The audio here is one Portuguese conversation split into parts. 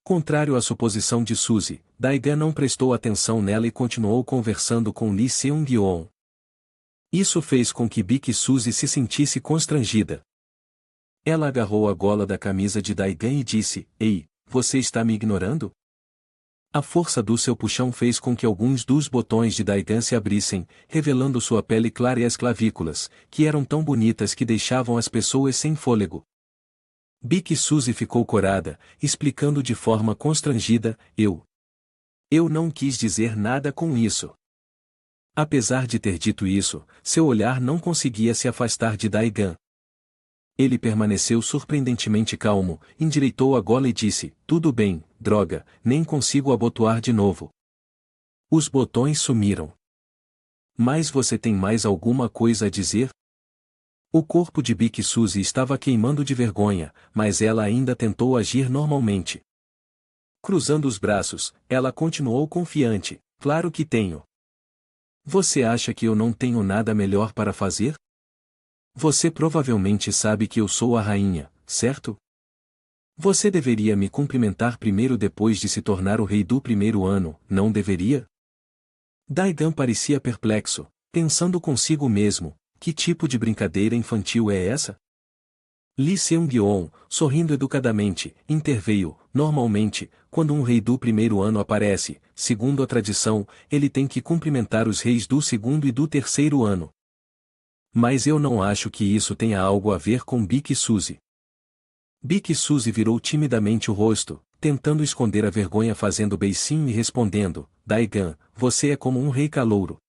Contrário à suposição de Suzy, Daigan não prestou atenção nela e continuou conversando com Lee Seung-yeon. Isso fez com que Bik Suzy se sentisse constrangida. Ela agarrou a gola da camisa de Daigan e disse: Ei, você está me ignorando? A força do seu puxão fez com que alguns dos botões de Daigan se abrissem, revelando sua pele clara e as clavículas, que eram tão bonitas que deixavam as pessoas sem fôlego. Bik Suzy ficou corada, explicando de forma constrangida: Eu não quis dizer nada com isso. Apesar de ter dito isso, seu olhar não conseguia se afastar de Daigan. Ele permaneceu surpreendentemente calmo, endireitou a gola e disse: Tudo bem, droga, nem consigo abotoar de novo. Os botões sumiram. Mas você tem mais alguma coisa a dizer? O corpo de Bik Suzy estava queimando de vergonha, mas ela ainda tentou agir normalmente. Cruzando os braços, ela continuou confiante: Claro que tenho. Você acha que eu não tenho nada melhor para fazer? Você provavelmente sabe que eu sou a rainha, certo? Você deveria me cumprimentar primeiro depois de se tornar o rei do primeiro ano, não deveria? Daigan parecia perplexo, pensando consigo mesmo: que tipo de brincadeira infantil é essa? Lee Seung-yeon, sorrindo educadamente, interveio: Normalmente, quando um rei do primeiro ano aparece, segundo a tradição, ele tem que cumprimentar os reis do segundo e do terceiro ano. Mas eu não acho que isso tenha algo a ver com Bik Suzy. Bik Suzy virou timidamente o rosto, tentando esconder a vergonha, fazendo beicinho e respondendo: Daigan, você é como um rei calouro.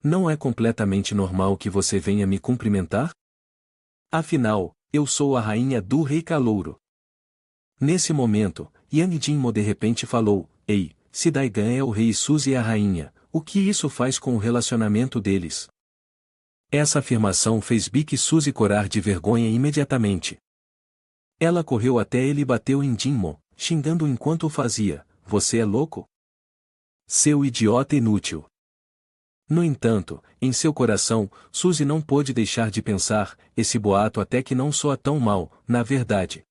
Não é completamente normal que você venha me cumprimentar? Afinal, eu sou a rainha do rei calouro. Nesse momento, Yang Jinmo de repente falou: Ei, se Daigan é o rei e Suzy é a rainha, o que isso faz com o relacionamento deles? Essa afirmação fez Bik Suzy corar de vergonha imediatamente. Ela correu até ele e bateu em Jinmo, xingando enquanto o fazia: Você é louco? Seu idiota inútil. No entanto, em seu coração, Suzy não pôde deixar de pensar: esse boato até que não soa tão mal, na verdade.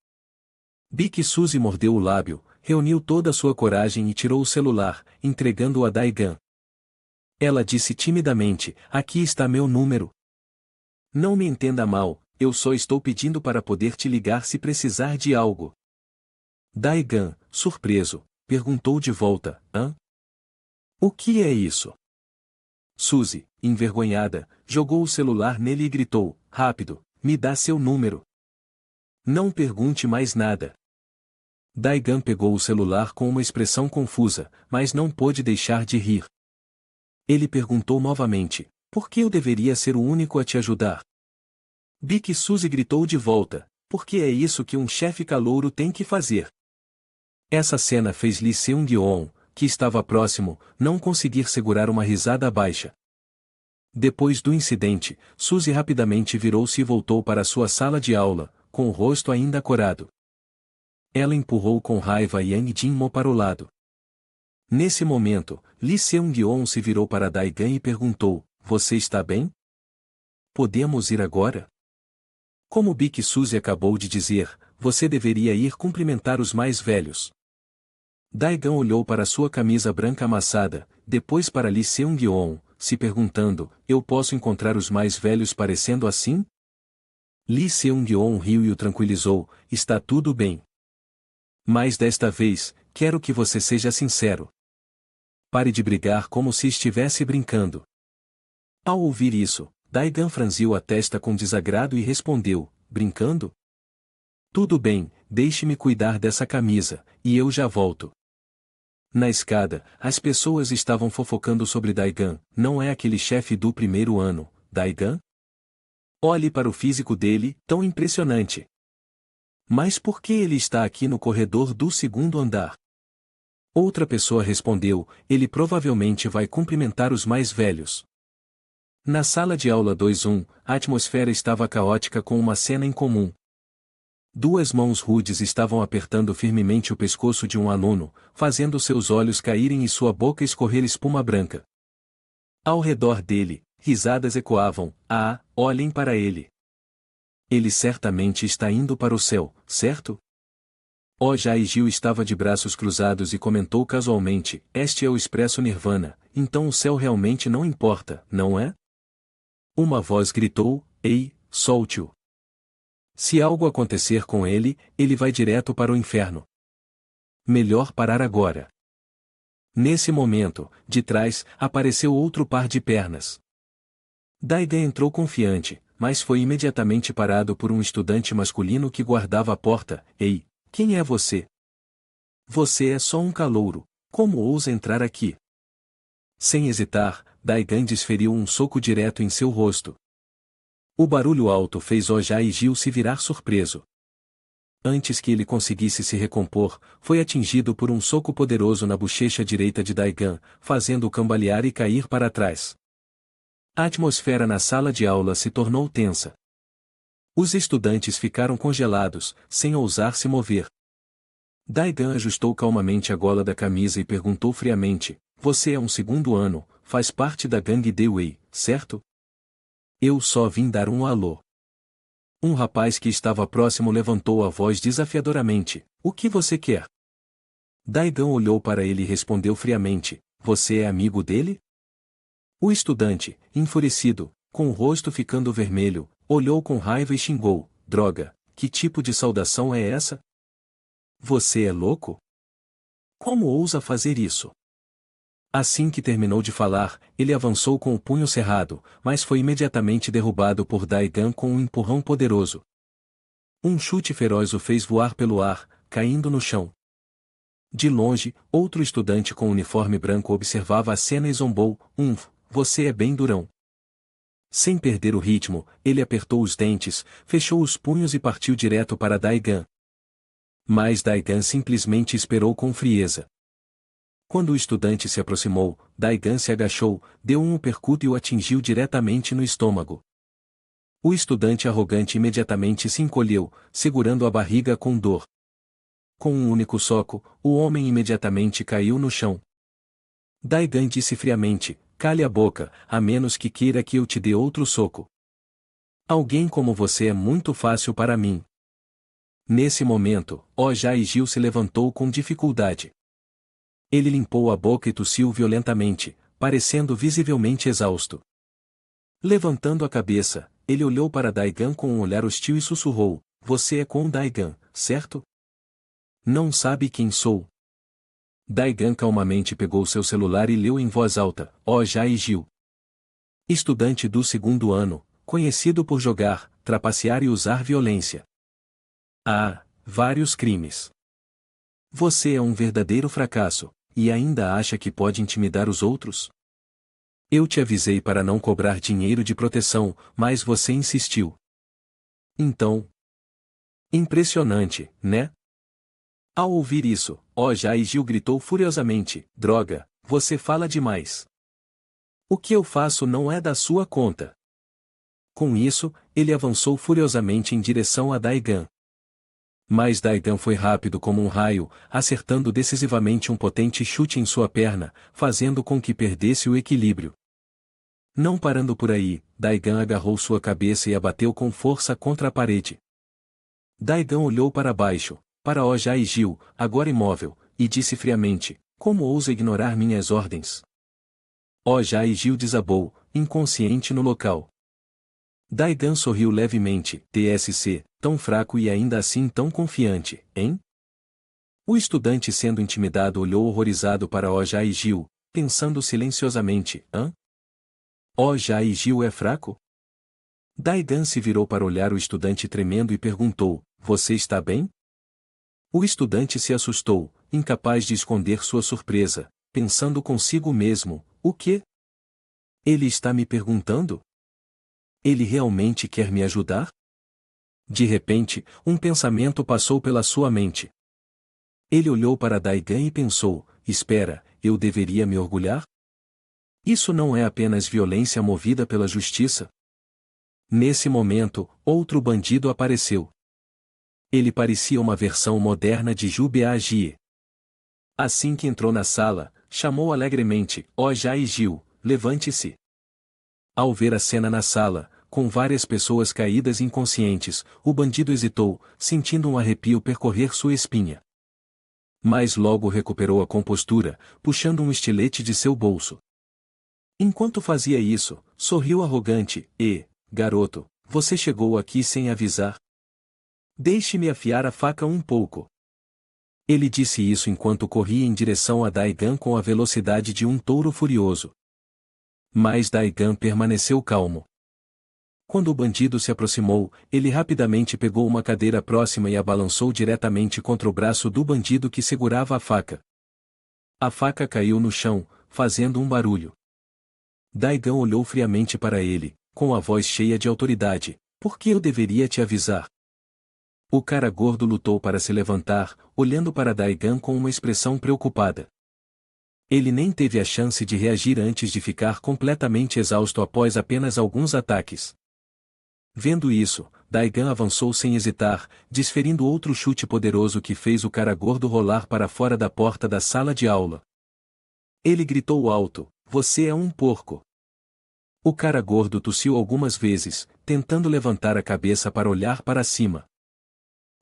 Bik Suzy mordeu o lábio, reuniu toda a sua coragem e tirou o celular, entregando-o a Daigan. Ela disse timidamente: Aqui está meu número. Não me entenda mal, eu só estou pedindo para poder te ligar se precisar de algo. Daigan, surpreso, perguntou de volta: Hã? O que é isso? Suzy, envergonhada, jogou o celular nele e gritou: Rápido, me dá seu número. Não pergunte mais nada. Daigan pegou o celular com uma expressão confusa, mas não pôde deixar de rir. Ele perguntou novamente: Por que eu deveria ser o único a te ajudar? Bik Suzy gritou de volta: Porque é isso que um chefe calouro tem que fazer. Essa cena fez Lee Seung-yeon, que estava próximo, não conseguir segurar uma risada baixa. Depois do incidente, Suzy rapidamente virou-se e voltou para sua sala de aula, com o rosto ainda corado. Ela empurrou com raiva Yang Jinmo para o lado. Nesse momento, Lee Seung-yeon se virou para Daigan e perguntou: Você está bem? Podemos ir agora? Como Bik Suzy acabou de dizer, você deveria ir cumprimentar os mais velhos. Daigan olhou para sua camisa branca amassada, depois para Lee Seung-yeon, se perguntando: Eu posso encontrar os mais velhos parecendo assim? Lee Seung-yeon riu e o tranquilizou: Está tudo bem. Mas desta vez, quero que você seja sincero. Pare de brigar como se estivesse brincando. Ao ouvir isso, Daigan franziu a testa com desagrado e respondeu: Brincando? Tudo bem, deixe-me cuidar dessa camisa, e eu já volto. Na escada, as pessoas estavam fofocando sobre Daigan: Não é aquele chefe do primeiro ano, Daigan? Olhe para o físico dele, tão impressionante. Mas por que ele está aqui no corredor do segundo andar? Outra pessoa respondeu: Ele provavelmente vai cumprimentar os mais velhos. Na sala de aula 2-1, a atmosfera estava caótica com uma cena em comum. Duas mãos rudes estavam apertando firmemente o pescoço de um aluno, fazendo seus olhos caírem e sua boca escorrer espuma branca. Ao redor dele, risadas ecoavam: Ah, olhem para ele. Ele certamente está indo para o céu, certo? Ojai Gil estava de braços cruzados e comentou casualmente, este é o expresso Nirvana, então o céu realmente não importa, não é? Uma voz gritou, ei, solte-o. Se algo acontecer com ele, ele vai direto para o inferno. Melhor parar agora. Nesse momento, de trás, apareceu outro par de pernas. Daigan entrou confiante, mas foi imediatamente parado por um estudante masculino que guardava a porta. Ei, quem é você? Você é só um calouro. Como ousa entrar aqui? Sem hesitar, Daigan desferiu um soco direto em seu rosto. O barulho alto fez Ojai Gil se virar surpreso. Antes que ele conseguisse se recompor, foi atingido por um soco poderoso na bochecha direita de Daigan, fazendo-o cambalear e cair para trás. A atmosfera na sala de aula se tornou tensa. Os estudantes ficaram congelados, sem ousar se mover. Daigan ajustou calmamente a gola da camisa e perguntou friamente, você é um segundo ano, faz parte da gangue Dewey, certo? Eu só vim dar um alô. Um rapaz que estava próximo levantou a voz desafiadoramente, o que você quer? Daigan olhou para ele e respondeu friamente, você é amigo dele? O estudante, enfurecido, com o rosto ficando vermelho, olhou com raiva e xingou, droga, que tipo de saudação é essa? Você é louco? Como ousa fazer isso? Assim que terminou de falar, ele avançou com o punho cerrado, mas foi imediatamente derrubado por Daigan com um empurrão poderoso. Um chute feroz o fez voar pelo ar, caindo no chão. De longe, outro estudante com uniforme branco observava a cena e zombou, você é bem durão. Sem perder o ritmo, ele apertou os dentes, fechou os punhos e partiu direto para Daigan. Mas Daigan simplesmente esperou com frieza. Quando o estudante se aproximou, Daigan se agachou, deu um uppercut e o atingiu diretamente no estômago. O estudante arrogante imediatamente se encolheu, segurando a barriga com dor. Com um único soco, o homem imediatamente caiu no chão. Daigan disse friamente, cale a boca, a menos que queira que eu te dê outro soco. Alguém como você é muito fácil para mim. Nesse momento, Ojai Gil se levantou com dificuldade. Ele limpou a boca e tossiu violentamente, parecendo visivelmente exausto. Levantando a cabeça, ele olhou para Daigan com um olhar hostil e sussurrou, você é com Daigan, certo? Não sabe quem sou. Daigan calmamente pegou seu celular e leu em voz alta, Ojai Gil. Estudante do segundo ano, conhecido por jogar, trapacear e usar violência. Ah, vários crimes. Você é um verdadeiro fracasso. E ainda acha que pode intimidar os outros? Eu te avisei para não cobrar dinheiro de proteção, mas você insistiu. Então. Impressionante, né? Ao ouvir isso, Ojai Gil gritou furiosamente, droga, você fala demais. O que eu faço não é da sua conta. Com isso, ele avançou furiosamente em direção a Daigan. Mas Daigan foi rápido como um raio, acertando decisivamente um potente chute em sua perna, fazendo com que perdesse o equilíbrio. Não parando por aí, Daigan agarrou sua cabeça e a bateu com força contra a parede. Daigan olhou para baixo, para Ojai Gil, agora imóvel, e disse friamente, como ousa ignorar minhas ordens? Ojai Gil desabou, inconsciente no local. Daigan sorriu levemente, TSC, tão fraco e ainda assim tão confiante, hein? O estudante sendo intimidado olhou horrorizado para Ojai Gil, pensando silenciosamente, Ojai Gil é fraco? Daigan se virou para olhar o estudante tremendo e perguntou, você está bem? O estudante se assustou, incapaz de esconder sua surpresa, pensando consigo mesmo, o quê? Ele está me perguntando? Ele realmente quer me ajudar? De repente, um pensamento passou pela sua mente. Ele olhou para Daigan e pensou, espera, eu deveria me orgulhar? Isso não é apenas violência movida pela justiça? Nesse momento, outro bandido apareceu. Ele parecia uma versão moderna de Jubeagie. Assim que entrou na sala, chamou alegremente, Ojai Gil, levante-se. Ao ver a cena na sala, com várias pessoas caídas inconscientes, o bandido hesitou, sentindo um arrepio percorrer sua espinha. Mas logo recuperou a compostura, puxando um estilete de seu bolso. Enquanto fazia isso, sorriu arrogante, garoto, você chegou aqui sem avisar? Deixe-me afiar a faca um pouco. Ele disse isso enquanto corria em direção a Daigan com a velocidade de um touro furioso. Mas Daigan permaneceu calmo. Quando o bandido se aproximou, ele rapidamente pegou uma cadeira próxima e a balançou diretamente contra o braço do bandido que segurava a faca. A faca caiu no chão, fazendo um barulho. Daigan olhou friamente para ele, com a voz cheia de autoridade. Por que eu deveria te avisar? O cara gordo lutou para se levantar, olhando para Daigan com uma expressão preocupada. Ele nem teve a chance de reagir antes de ficar completamente exausto após apenas alguns ataques. Vendo isso, Daigan avançou sem hesitar, desferindo outro chute poderoso que fez o cara gordo rolar para fora da porta da sala de aula. Ele gritou alto, você é um porco. O cara gordo tossiu algumas vezes, tentando levantar a cabeça para olhar para cima.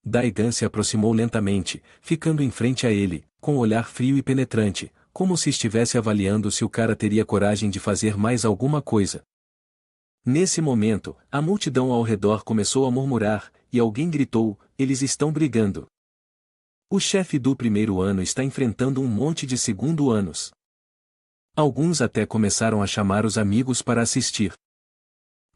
Daigan se aproximou lentamente, ficando em frente a ele, com um olhar frio e penetrante, como se estivesse avaliando se o cara teria coragem de fazer mais alguma coisa. Nesse momento, a multidão ao redor começou a murmurar, e alguém gritou, eles estão brigando. O chefe do primeiro ano está enfrentando um monte de segundo anos. Alguns até começaram a chamar os amigos para assistir.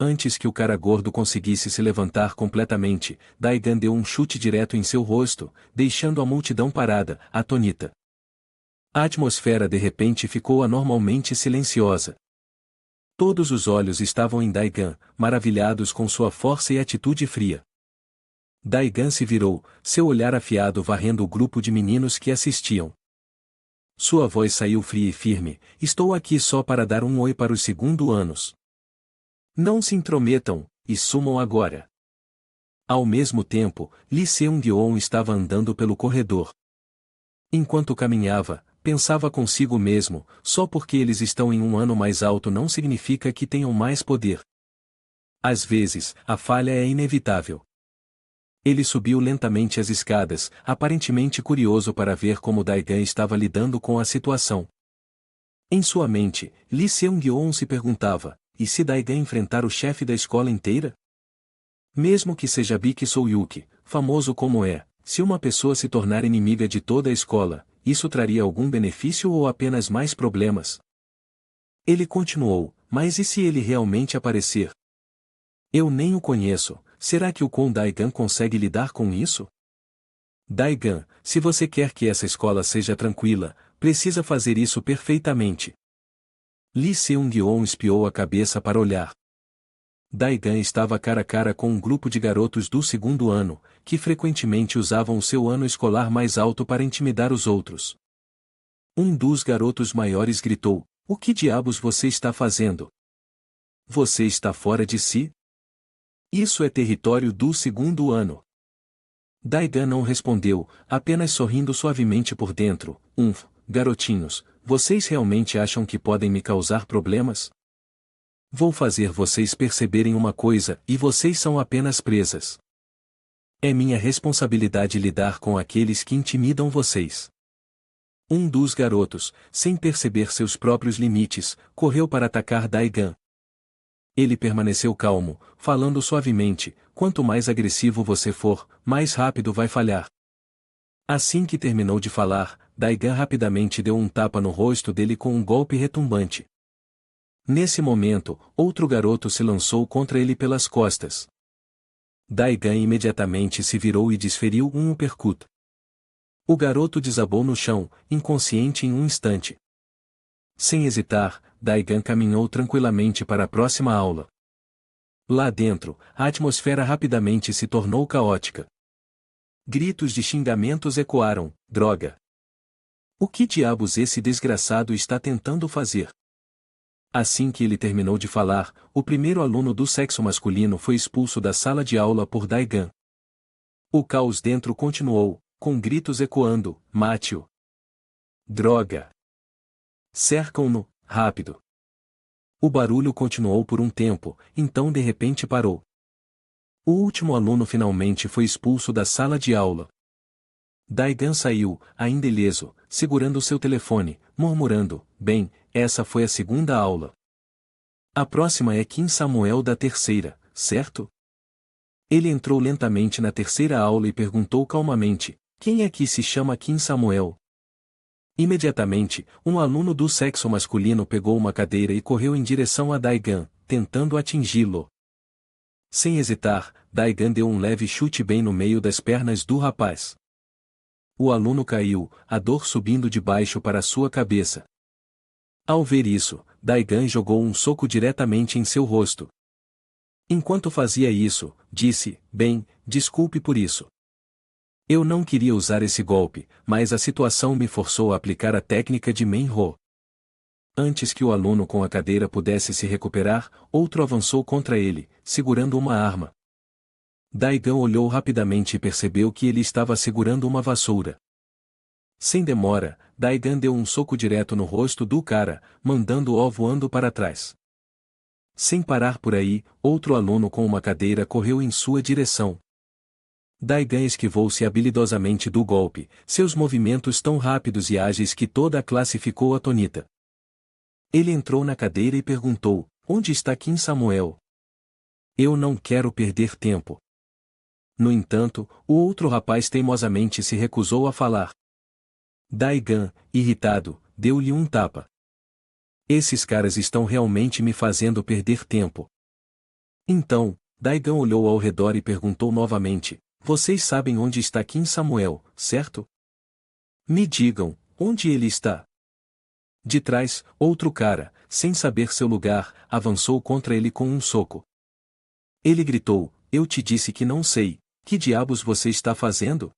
Antes que o cara gordo conseguisse se levantar completamente, Daigan deu um chute direto em seu rosto, deixando a multidão parada, atônita. A atmosfera de repente ficou anormalmente silenciosa. Todos os olhos estavam em Daigan, maravilhados com sua força e atitude fria. Daigan se virou, seu olhar afiado varrendo o grupo de meninos que assistiam. Sua voz saiu fria e firme, estou aqui só para dar um oi para os segundo anos. Não se intrometam, e sumam agora. Ao mesmo tempo, Lee Seung-yeon estava andando pelo corredor. Enquanto caminhava, pensava consigo mesmo, só porque eles estão em um ano mais alto não significa que tenham mais poder. Às vezes, a falha é inevitável. Ele subiu lentamente as escadas, aparentemente curioso para ver como Daigan estava lidando com a situação. Em sua mente, Lee Seung-yeon se perguntava, e se Daigan enfrentar o chefe da escola inteira? Mesmo que seja Baek Soo-hyuk, famoso como é, se uma pessoa se tornar inimiga de toda a escola, isso traria algum benefício ou apenas mais problemas? Ele continuou, mas e se ele realmente aparecer? Eu nem o conheço, será que o Kwon Daigan consegue lidar com isso? Daigan, se você quer que essa escola seja tranquila, precisa fazer isso perfeitamente. Lee Seung-yeon espiou a cabeça para olhar. Daigan estava cara a cara com um grupo de garotos do segundo ano, que frequentemente usavam o seu ano escolar mais alto para intimidar os outros. Um dos garotos maiores gritou, o que diabos você está fazendo? Você está fora de si? Isso é território do segundo ano. Daigan não respondeu, apenas sorrindo suavemente por dentro, garotinhos, vocês realmente acham que podem me causar problemas? Vou fazer vocês perceberem uma coisa, e vocês são apenas presas. É minha responsabilidade lidar com aqueles que intimidam vocês. Um dos garotos, sem perceber seus próprios limites, correu para atacar Daigan. Ele permaneceu calmo, falando suavemente, quanto mais agressivo você for, mais rápido vai falhar. Assim que terminou de falar, Daigan rapidamente deu um tapa no rosto dele com um golpe retumbante. Nesse momento, outro garoto se lançou contra ele pelas costas. Daigan imediatamente se virou e desferiu um uppercut. O garoto desabou no chão, inconsciente em um instante. Sem hesitar, Daigan caminhou tranquilamente para a próxima aula. Lá dentro, a atmosfera rapidamente se tornou caótica. Gritos de xingamentos ecoaram, droga! O que diabos esse desgraçado está tentando fazer? Assim que ele terminou de falar, o primeiro aluno do sexo masculino foi expulso da sala de aula por Daigan. O caos dentro continuou, com gritos ecoando, mate-o! Droga! Cercam-no, rápido! O barulho continuou por um tempo, então de repente parou. O último aluno finalmente foi expulso da sala de aula. Daigan saiu, ainda ileso, segurando seu telefone, murmurando, bem, essa foi a segunda aula. A próxima é Kim Samuel da terceira, certo? Ele entrou lentamente na terceira aula e perguntou calmamente, quem é que se chama Kim Samuel? Imediatamente, um aluno do sexo masculino pegou uma cadeira e correu em direção a Daigan, tentando atingi-lo. Sem hesitar, Daigan deu um leve chute bem no meio das pernas do rapaz. O aluno caiu, a dor subindo de baixo para sua cabeça. Ao ver isso, Daigan jogou um soco diretamente em seu rosto. Enquanto fazia isso, disse, bem, desculpe por isso. Eu não queria usar esse golpe, mas a situação me forçou a aplicar a técnica de Menho. Antes que o aluno com a cadeira pudesse se recuperar, outro avançou contra ele, segurando uma arma. Daigan olhou rapidamente e percebeu que ele estava segurando uma vassoura. Sem demora, Daigan deu um soco direto no rosto do cara, mandando-o voando para trás. Sem parar por aí, outro aluno com uma cadeira correu em sua direção. Daigan esquivou-se habilidosamente do golpe, seus movimentos tão rápidos e ágeis que toda a classe ficou atônita. Ele entrou na cadeira e perguntou, onde está Kim Samuel? Eu não quero perder tempo. No entanto, o outro rapaz teimosamente se recusou a falar. Daigan, irritado, deu-lhe um tapa. Esses caras estão realmente me fazendo perder tempo. Então, Daigan olhou ao redor e perguntou novamente, vocês sabem onde está Kim Samuel, certo? Me digam, onde ele está? De trás, outro cara, sem saber seu lugar, avançou contra ele com um soco. Ele gritou, eu te disse que não sei, que diabos você está fazendo?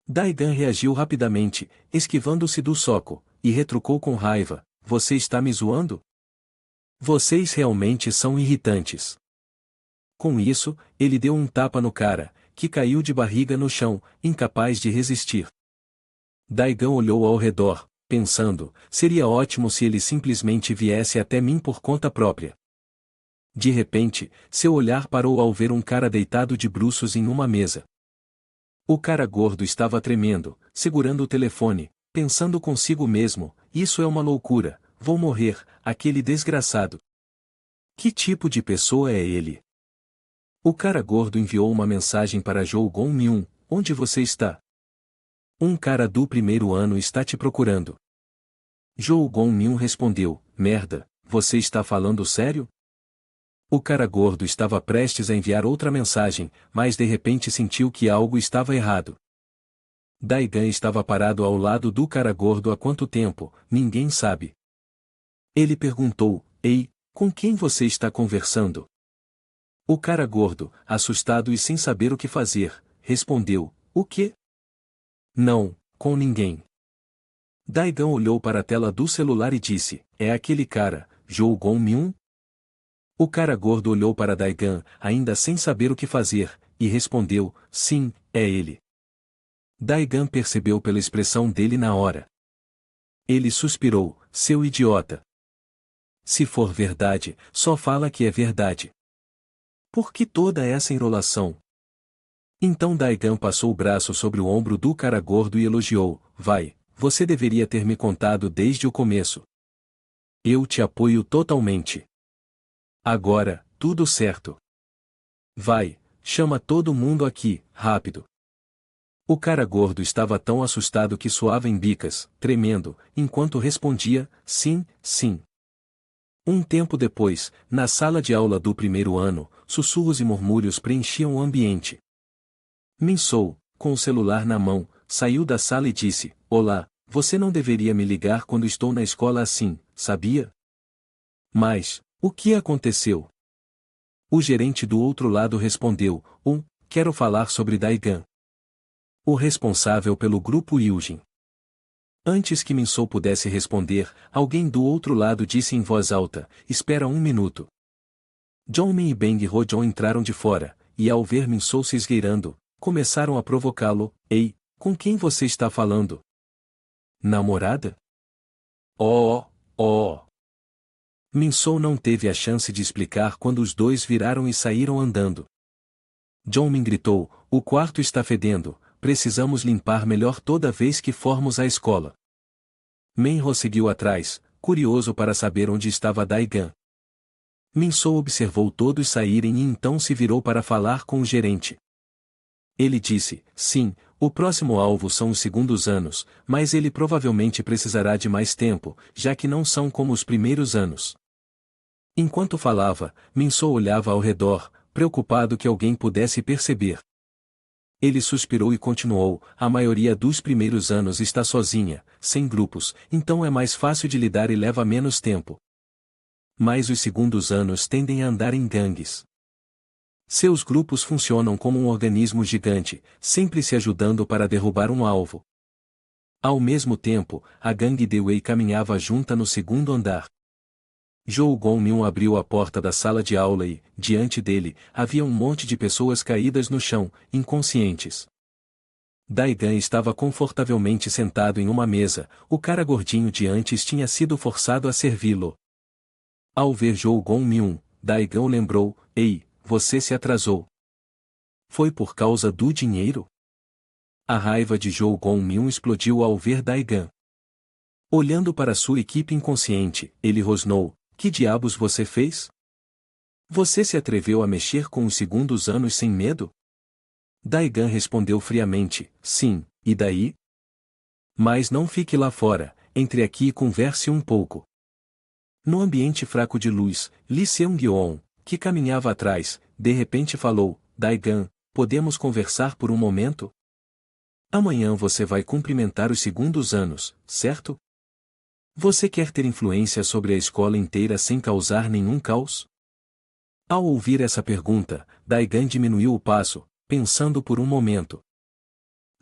Daigan reagiu rapidamente, esquivando-se do soco, e retrucou com raiva, você está me zoando? Vocês realmente são irritantes. Com isso, ele deu um tapa no cara, que caiu de barriga no chão, incapaz de resistir. Daigan olhou ao redor, pensando, seria ótimo se ele simplesmente viesse até mim por conta própria. De repente, seu olhar parou ao ver um cara deitado de bruços em uma mesa. O cara gordo estava tremendo, segurando o telefone, pensando consigo mesmo, isso é uma loucura, vou morrer, aquele desgraçado. Que tipo de pessoa é ele? O cara gordo enviou uma mensagem para Joe Gon-myun, onde você está? Um cara do primeiro ano está te procurando. Joe Gon-myun respondeu, merda, você está falando sério? O cara gordo estava prestes a enviar outra mensagem, mas de repente sentiu que algo estava errado. Daigan estava parado ao lado do cara gordo há quanto tempo, ninguém sabe. Ele perguntou, ei, com quem você está conversando? O cara gordo, assustado e sem saber o que fazer, respondeu, o quê? Não, com ninguém. Daigan olhou para a tela do celular e disse, é aquele cara, Joe Gon-myun? O cara gordo olhou para Daigan, ainda sem saber o que fazer, e respondeu, sim, é ele. Daigan percebeu pela expressão dele na hora. Ele suspirou, seu idiota. Se for verdade, só fala que é verdade. Por que toda essa enrolação? Então Daigan passou o braço sobre o ombro do cara gordo e elogiou, vai, você deveria ter me contado desde o começo. Eu te apoio totalmente. Agora, tudo certo. Vai, chama todo mundo aqui, rápido. O cara gordo estava tão assustado que suava em bicas, tremendo, enquanto respondia, sim, sim. Um tempo depois, na sala de aula do primeiro ano, sussurros e murmúrios preenchiam o ambiente. Min-soo, com o celular na mão, saiu da sala e disse, olá, você não deveria me ligar quando estou na escola assim, sabia? Mas, o que aconteceu? O gerente do outro lado respondeu, quero falar sobre Daigan. O responsável pelo grupo Yujin. Antes que Min-soo pudesse responder, alguém do outro lado disse em voz alta, espera um minuto. Jongmin e Bang Hojong entraram de fora, e ao ver Min-soo se esgueirando, começaram a provocá-lo, ei, com quem você está falando? Namorada? Oh. Min-soo não teve a chance de explicar quando os dois viraram e saíram andando. Jongmin gritou, o quarto está fedendo, precisamos limpar melhor toda vez que formos à escola. Menho seguiu atrás, curioso para saber onde estava Daigan. Minsou observou todos saírem e então se virou para falar com o gerente. Ele disse, sim, o próximo alvo são os segundos anos, mas ele provavelmente precisará de mais tempo, já que não são como os primeiros anos. Enquanto falava, Minsou olhava ao redor, preocupado que alguém pudesse perceber. Ele suspirou e continuou, a maioria dos primeiros anos está sozinha, sem grupos, então é mais fácil de lidar e leva menos tempo. Mas os segundos anos tendem a andar em gangues. Seus grupos funcionam como um organismo gigante, sempre se ajudando para derrubar um alvo. Ao mesmo tempo, a gangue de Wei caminhava junta no segundo andar. Zhou Gongmiun abriu a porta da sala de aula e, diante dele, havia um monte de pessoas caídas no chão, inconscientes. Daigan estava confortavelmente sentado em uma mesa, o cara gordinho de antes tinha sido forçado a servi-lo. Ao ver Zhou Gongmiun, Daigan o lembrou, ei, você se atrasou. Foi por causa do dinheiro? A raiva de Zhou Gongmiun explodiu ao ver Daigan. Olhando para sua equipe inconsciente, ele rosnou, que diabos você fez? Você se atreveu a mexer com os segundos anos sem medo? Daigan respondeu friamente, sim, e daí? Mas não fique lá fora, entre aqui e converse um pouco. No ambiente fraco de luz, Lee Seung-yeon, que caminhava atrás, de repente falou, Daigan, podemos conversar por um momento? Amanhã você vai cumprimentar os segundos anos, certo? Você quer ter influência sobre a escola inteira sem causar nenhum caos? Ao ouvir essa pergunta, Daigan diminuiu o passo, pensando por um momento.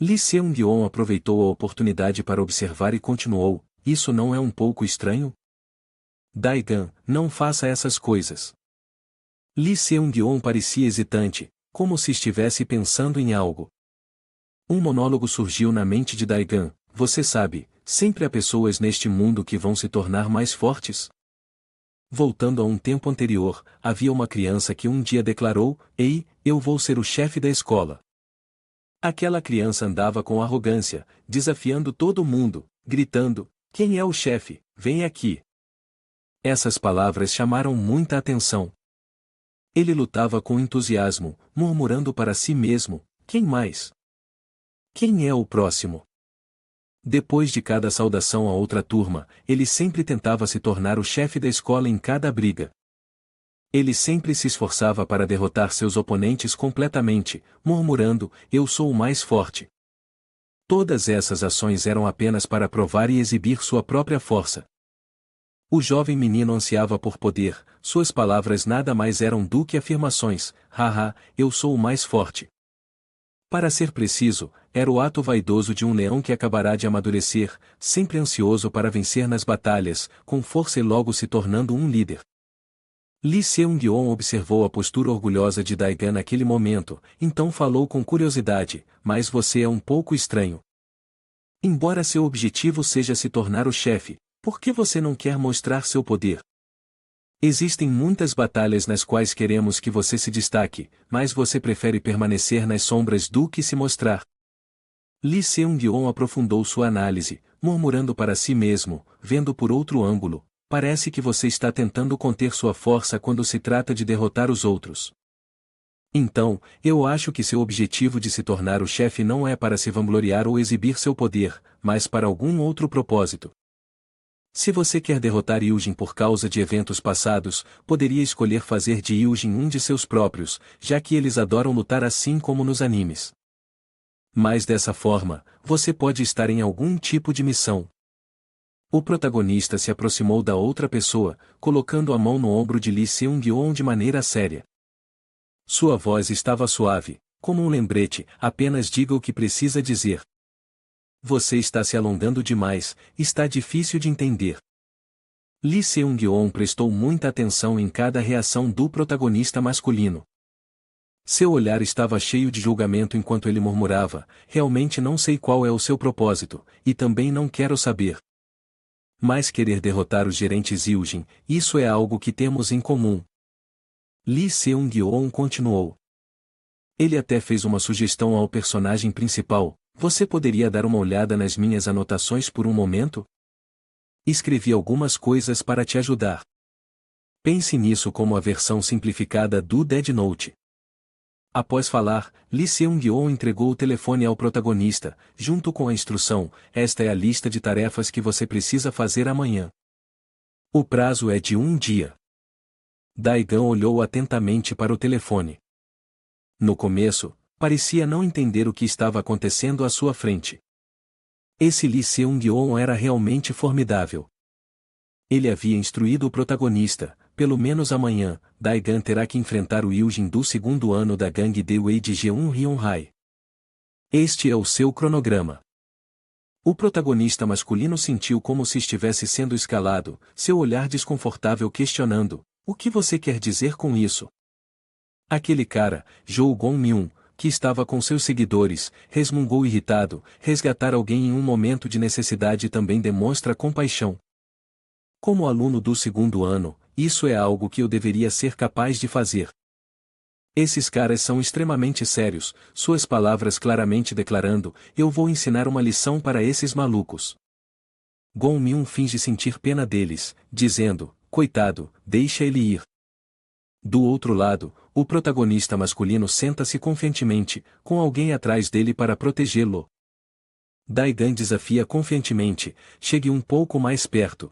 Lee Seung-yeon aproveitou a oportunidade para observar e continuou, isso não é um pouco estranho? Daigan, não faça essas coisas. Lee Seung-yeon parecia hesitante, como se estivesse pensando em algo. Um monólogo surgiu na mente de Daigan, você sabe, sempre há pessoas neste mundo que vão se tornar mais fortes. Voltando a um tempo anterior, havia uma criança que um dia declarou, ei, eu vou ser o chefe da escola. Aquela criança andava com arrogância, desafiando todo mundo, gritando, quem é o chefe, vem aqui. Essas palavras chamaram muita atenção. Ele lutava com entusiasmo, murmurando para si mesmo, quem mais? Quem é o próximo? Depois de cada saudação a outra turma, ele sempre tentava se tornar o chefe da escola em cada briga. Ele sempre se esforçava para derrotar seus oponentes completamente, murmurando, eu sou o mais forte. Todas essas ações eram apenas para provar e exibir sua própria força. O jovem menino ansiava por poder, suas palavras nada mais eram do que afirmações, haha, eu sou o mais forte. Para ser preciso, era o ato vaidoso de um leão que acabará de amadurecer, sempre ansioso para vencer nas batalhas, com força e logo se tornando um líder. Lee Seung-yeon observou a postura orgulhosa de Daigan naquele momento, então falou com curiosidade, mas você é um pouco estranho. Embora seu objetivo seja se tornar o chefe, por que você não quer mostrar seu poder? Existem muitas batalhas nas quais queremos que você se destaque, mas você prefere permanecer nas sombras do que se mostrar. Lee Seung-yeon aprofundou sua análise, murmurando para si mesmo, vendo por outro ângulo, parece que você está tentando conter sua força quando se trata de derrotar os outros. Então, eu acho que seu objetivo de se tornar o chefe não é para se vangloriar ou exibir seu poder, mas para algum outro propósito. Se você quer derrotar Yujin por causa de eventos passados, poderia escolher fazer de Yujin um de seus próprios, já que eles adoram lutar assim como nos animes. Mas dessa forma, você pode estar em algum tipo de missão. O protagonista se aproximou da outra pessoa, colocando a mão no ombro de Lee Seung-yeon de maneira séria. Sua voz estava suave, como um lembrete, apenas diga o que precisa dizer. Você está se alongando demais, está difícil de entender. Lee Seung-yeon prestou muita atenção em cada reação do protagonista masculino. Seu olhar estava cheio de julgamento enquanto ele murmurava, realmente não sei qual é o seu propósito, e também não quero saber. Mas querer derrotar os gerentes Yujin, isso é algo que temos em comum. Lee Seung-yeon continuou. Ele até fez uma sugestão ao personagem principal: você poderia dar uma olhada nas minhas anotações por um momento? Escrevi algumas coisas para te ajudar. Pense nisso como a versão simplificada do Dead Note. Após falar, Lee Seung-yeon entregou o telefone ao protagonista, junto com a instrução: esta é a lista de tarefas que você precisa fazer amanhã. O prazo é de um dia. Daegan olhou atentamente para o telefone. No começo, parecia não entender o que estava acontecendo à sua frente. Esse Lee Seung-yeon era realmente formidável. Ele havia instruído o protagonista: pelo menos amanhã, Daegan terá que enfrentar o Hyujin do segundo ano da gangue de Wei de Jeon Hyun-hae. Este é o seu cronograma. O protagonista masculino sentiu como se estivesse sendo escalado, seu olhar desconfortável questionando: o que você quer dizer com isso? Aquele cara, Jo Gon-myun, que estava com seus seguidores, resmungou irritado: resgatar alguém em um momento de necessidade também demonstra compaixão. Como aluno do segundo ano, isso é algo que eu deveria ser capaz de fazer. Esses caras são extremamente sérios, suas palavras claramente declarando: eu vou ensinar uma lição para esses malucos. Gon-myun finge sentir pena deles, dizendo: coitado, deixa ele ir. Do outro lado, o protagonista masculino senta-se confiantemente, com alguém atrás dele para protegê-lo. Daegan desafia confiantemente: chegue um pouco mais perto.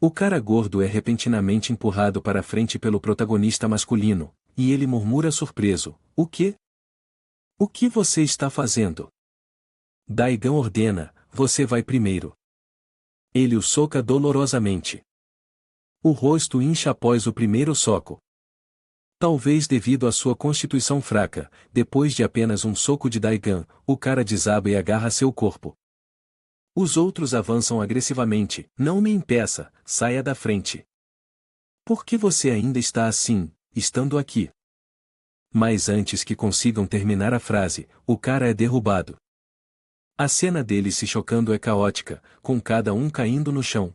O cara gordo é repentinamente empurrado para frente pelo protagonista masculino, e ele murmura surpreso: o quê? O que você está fazendo? Daegan ordena: você vai primeiro. Ele o soca dolorosamente. O rosto incha após o primeiro soco. Talvez devido à sua constituição fraca, depois de apenas um soco de Daegan, o cara desaba e agarra seu corpo. Os outros avançam agressivamente: não me impeça, saia da frente. Por que você ainda está assim, estando aqui? Mas antes que consigam terminar a frase, o cara é derrubado. A cena deles se chocando é caótica, com cada um caindo no chão.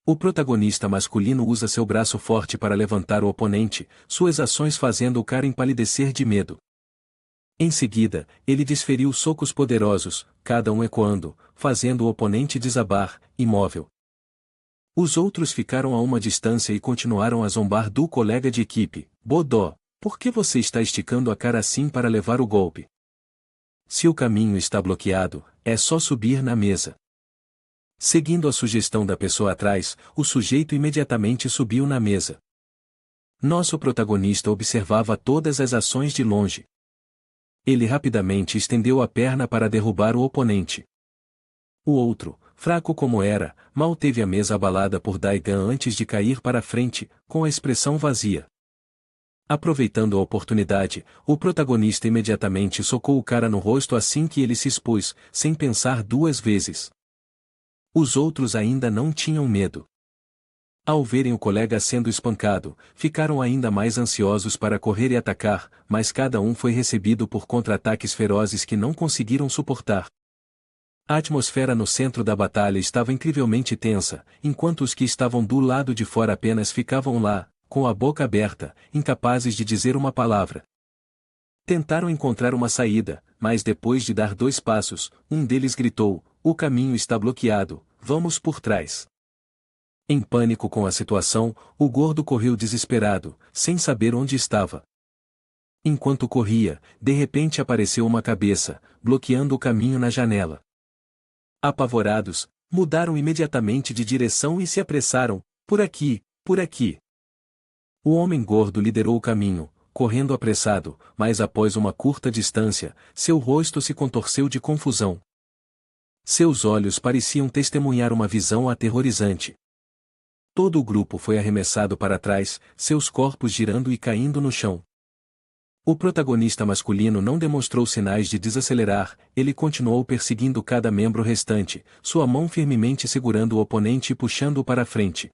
O protagonista masculino usa seu braço forte para levantar o oponente, suas ações fazendo o cara empalidecer de medo. Em seguida, ele desferiu socos poderosos, cada um ecoando, fazendo o oponente desabar, imóvel. Os outros ficaram a uma distância e continuaram a zombar do colega de equipe: Bodó, por que você está esticando a cara assim para levar o golpe? Se o caminho está bloqueado, é só subir na mesa. Seguindo a sugestão da pessoa atrás, o sujeito imediatamente subiu na mesa. Nosso protagonista observava todas as ações de longe. Ele rapidamente estendeu a perna para derrubar o oponente. O outro, fraco como era, mal teve a mesa abalada por Daegan antes de cair para a frente, com a expressão vazia. Aproveitando a oportunidade, o protagonista imediatamente socou o cara no rosto assim que ele se expôs, sem pensar duas vezes. Os outros ainda não tinham medo. Ao verem o colega sendo espancado, ficaram ainda mais ansiosos para correr e atacar, mas cada um foi recebido por contra-ataques ferozes que não conseguiram suportar. A atmosfera no centro da batalha estava incrivelmente tensa, enquanto os que estavam do lado de fora apenas ficavam lá, com a boca aberta, incapazes de dizer uma palavra. Tentaram encontrar uma saída, mas depois de dar 2 passos, um deles gritou: o caminho está bloqueado, vamos por trás. Em pânico com a situação, o gordo correu desesperado, sem saber onde estava. Enquanto corria, de repente apareceu uma cabeça, bloqueando o caminho na janela. Apavorados, mudaram imediatamente de direção e se apressaram: por aqui, por aqui. O homem gordo liderou o caminho, correndo apressado, mas após uma curta distância, seu rosto se contorceu de confusão. Seus olhos pareciam testemunhar uma visão aterrorizante. Todo o grupo foi arremessado para trás, seus corpos girando e caindo no chão. O protagonista masculino não demonstrou sinais de desacelerar, ele continuou perseguindo cada membro restante, sua mão firmemente segurando o oponente e puxando-o para a frente.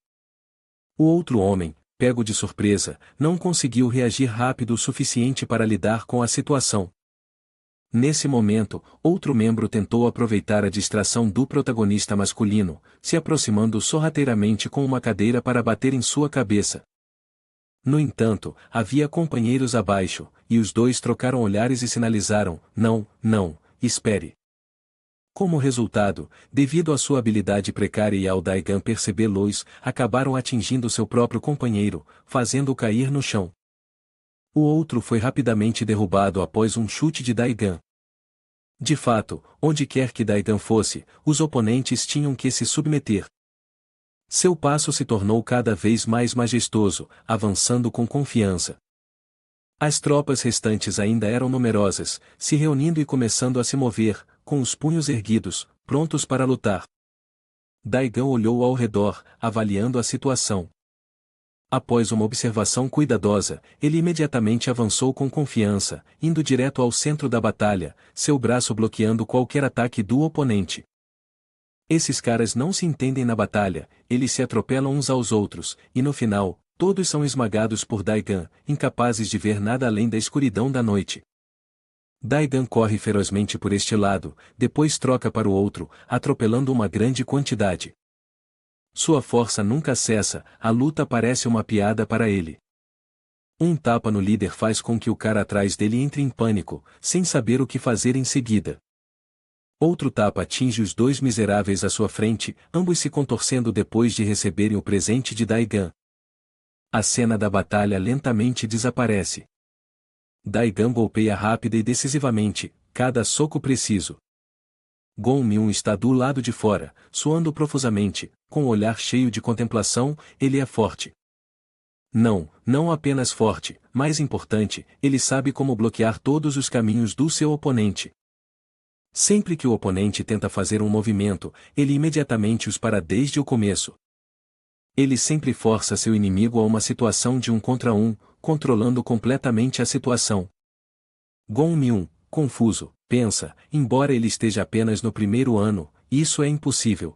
O outro homem, pego de surpresa, não conseguiu reagir rápido o suficiente para lidar com a situação. Nesse momento, outro membro tentou aproveitar a distração do protagonista masculino, se aproximando sorrateiramente com uma cadeira para bater em sua cabeça. No entanto, havia companheiros abaixo, e os dois trocaram olhares e sinalizaram: não, não, espere. Como resultado, devido à sua habilidade precária e ao Daigan percebê-los, acabaram atingindo seu próprio companheiro, fazendo-o cair no chão. O outro foi rapidamente derrubado após um chute de Daigan. De fato, onde quer que Daigan fosse, os oponentes tinham que se submeter. Seu passo se tornou cada vez mais majestoso, avançando com confiança. As tropas restantes ainda eram numerosas, se reunindo e começando a se mover, com os punhos erguidos, prontos para lutar. Daigan olhou ao redor, avaliando a situação. Após uma observação cuidadosa, ele imediatamente avançou com confiança, indo direto ao centro da batalha, seu braço bloqueando qualquer ataque do oponente. Esses caras não se entendem na batalha, eles se atropelam uns aos outros, e no final, todos são esmagados por Daigan, incapazes de ver nada além da escuridão da noite. Daigan corre ferozmente por este lado, depois troca para o outro, atropelando uma grande quantidade. Sua força nunca cessa, a luta parece uma piada para ele. Um tapa no líder faz com que o cara atrás dele entre em pânico, sem saber o que fazer em seguida. Outro tapa atinge os dois miseráveis à sua frente, ambos se contorcendo depois de receberem o presente de Daigan. A cena da batalha lentamente desaparece. Daigan golpeia rápida e decisivamente, cada soco preciso. Gon Myun está do lado de fora, suando profusamente, com o olhar cheio de contemplação. Ele é forte. Não apenas forte, mais importante, ele sabe como bloquear todos os caminhos do seu oponente. Sempre que o oponente tenta fazer um movimento, ele imediatamente os para desde o começo. Ele sempre força seu inimigo a uma situação de 1 contra 1, controlando completamente a situação. Gon Myun, confuso, pensa: embora ele esteja apenas no primeiro ano, isso é impossível.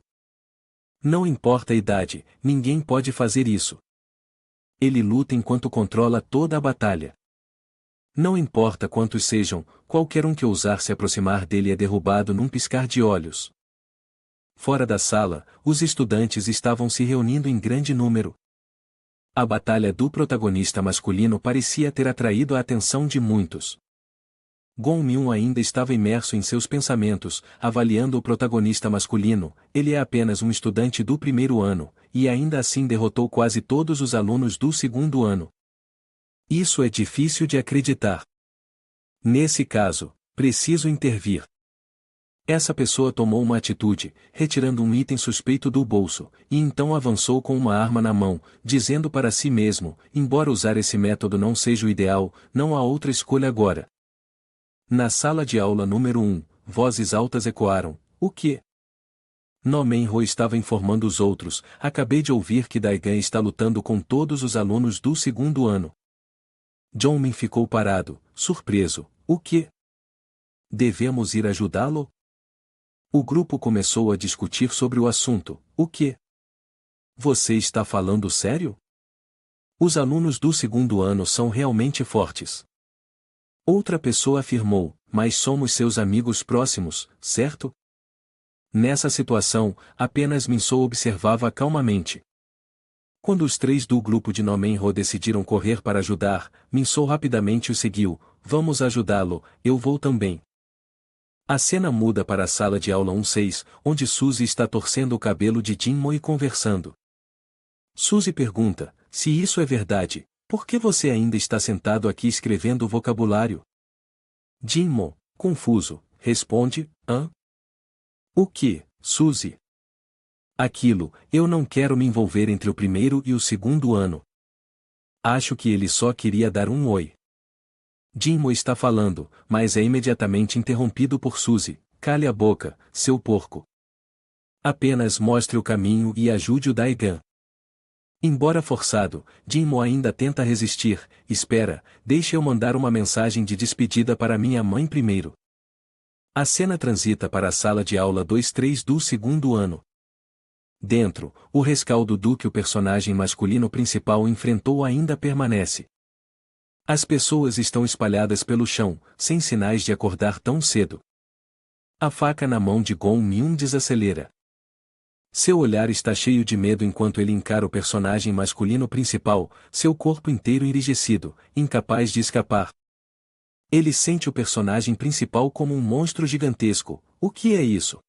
Não importa a idade, ninguém pode fazer isso. Ele luta enquanto controla toda a batalha. Não importa quantos sejam, qualquer um que ousar se aproximar dele é derrubado num piscar de olhos. Fora da sala, os estudantes estavam se reunindo em grande número. A batalha do protagonista masculino parecia ter atraído a atenção de muitos. Gon Myun ainda estava imerso em seus pensamentos, avaliando o protagonista masculino. Ele é apenas um estudante do primeiro ano, e ainda assim derrotou quase todos os alunos do segundo ano. Isso é difícil de acreditar. Nesse caso, preciso intervir. Essa pessoa tomou uma atitude, retirando um item suspeito do bolso, e então avançou com uma arma na mão, dizendo para si mesmo: embora usar esse método não seja o ideal, não há outra escolha agora. Na sala de aula número 1, vozes altas ecoaram: o quê? No Menho estava informando os outros: acabei de ouvir que Daigan está lutando com todos os alunos do segundo ano. Jongmin ficou parado, surpreso: o quê? Devemos ir ajudá-lo? O grupo começou a discutir sobre o assunto: o quê? Você está falando sério? Os alunos do segundo ano são realmente fortes. Outra pessoa afirmou: mas somos seus amigos próximos, certo? Nessa situação, apenas Minsou observava calmamente. Quando os 3 do grupo de Nomenho decidiram correr para ajudar, Minsou rapidamente o seguiu: vamos ajudá-lo, eu vou também. A cena muda para a sala de aula 16, onde Suzy está torcendo o cabelo de Jinmo e conversando. Suzy pergunta: se isso é verdade, por que você ainda está sentado aqui escrevendo o vocabulário? Jinmo, confuso, responde: hã? O que, Suzy? Aquilo: eu não quero me envolver entre o primeiro e o segundo ano. Acho que ele só queria dar um oi. Jinmo está falando, mas é imediatamente interrompido por Suzy: cale a boca, seu porco. Apenas mostre o caminho e ajude o Daigan. Embora forçado, Jinmo ainda tenta resistir: espera, deixe eu mandar uma mensagem de despedida para minha mãe primeiro. A cena transita para a sala de aula 2-3 do segundo ano. Dentro, o rescaldo do que o personagem masculino principal enfrentou ainda permanece. As pessoas estão espalhadas pelo chão, sem sinais de acordar tão cedo. A faca na mão de Gon Myun desacelera. Seu olhar está cheio de medo enquanto ele encara o personagem masculino principal, seu corpo inteiro enrijecido, incapaz de escapar. Ele sente o personagem principal como um monstro gigantesco. O que é isso?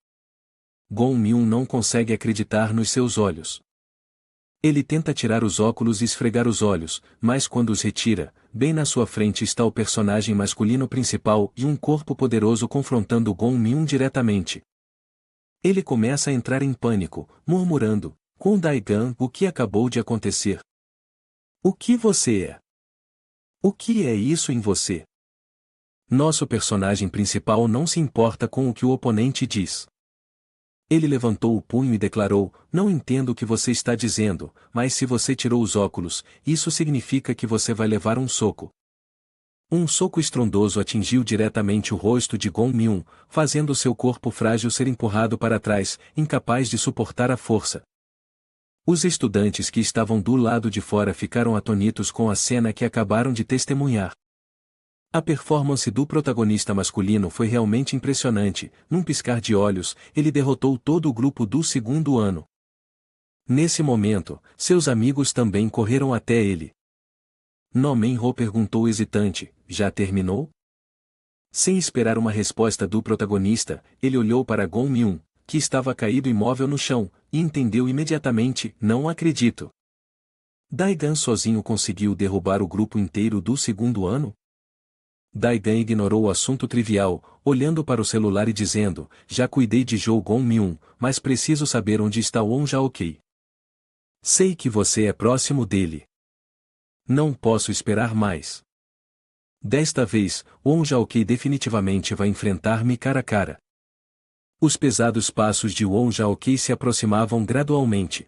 Gon Myung não consegue acreditar nos seus olhos. Ele tenta tirar os óculos e esfregar os olhos, mas quando os retira, bem na sua frente está o personagem masculino principal e um corpo poderoso confrontando Gon Myung diretamente. Ele começa a entrar em pânico, murmurando: "Com Daigan, o que acabou de acontecer? O que você é? O que é isso em você?" Nosso personagem principal não se importa com o que o oponente diz. Ele levantou o punho e declarou: "Não entendo o que você está dizendo, mas se você tirou os óculos, isso significa que você vai levar um soco." Um soco estrondoso atingiu diretamente o rosto de Gon Myung, fazendo seu corpo frágil ser empurrado para trás, incapaz de suportar a força. Os estudantes que estavam do lado de fora ficaram atônitos com a cena que acabaram de testemunhar. A performance do protagonista masculino foi realmente impressionante. Num piscar de olhos, ele derrotou todo o grupo do segundo ano. Nesse momento, seus amigos também correram até ele. No Men-ho perguntou hesitante: "Já terminou?" Sem esperar uma resposta do protagonista, ele olhou para Gon Myung, que estava caído imóvel no chão, e entendeu imediatamente: "Não acredito. Daigan sozinho conseguiu derrubar o grupo inteiro do segundo ano?" Daigan ignorou o assunto trivial, olhando para o celular e dizendo: "Já cuidei de Jou Gon Myung, mas preciso saber onde está Won Jaokei. Sei que você é próximo dele. Não posso esperar mais. Desta vez, Won Jaokei definitivamente vai enfrentar-me cara a cara." Os pesados passos de Won Jaokei se aproximavam gradualmente.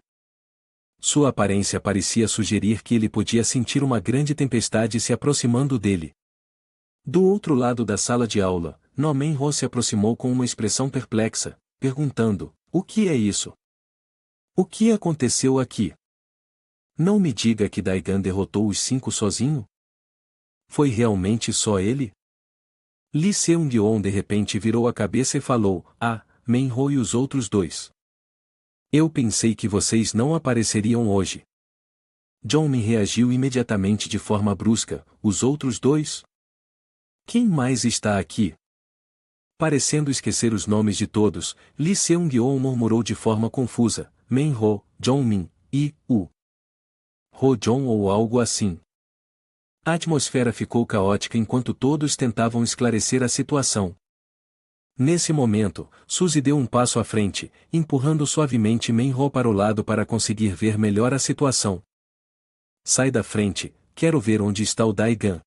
Sua aparência parecia sugerir que ele podia sentir uma grande tempestade se aproximando dele. Do outro lado da sala de aula, No Men-ho se aproximou com uma expressão perplexa, perguntando: "O que é isso? O que aconteceu aqui? Não me diga que Daigan derrotou os 5 sozinho? Foi realmente só ele?" Lee Seung-yeon de repente virou a cabeça e falou: "Ah, Men-ho e os outros 2. Eu pensei que vocês não apareceriam hoje." Jong-min reagiu imediatamente de forma brusca: "Os outros 2? Quem mais está aqui?" Parecendo esquecer os nomes de todos, Lee Seung-yeon murmurou de forma confusa: "Men-ho, Jong-min, e Ho-jong ou algo assim." A atmosfera ficou caótica enquanto todos tentavam esclarecer a situação. Nesse momento, Suzy deu um passo à frente, empurrando suavemente Men-ho para o lado para conseguir ver melhor a situação. "Sai da frente, quero ver onde está o Daigan."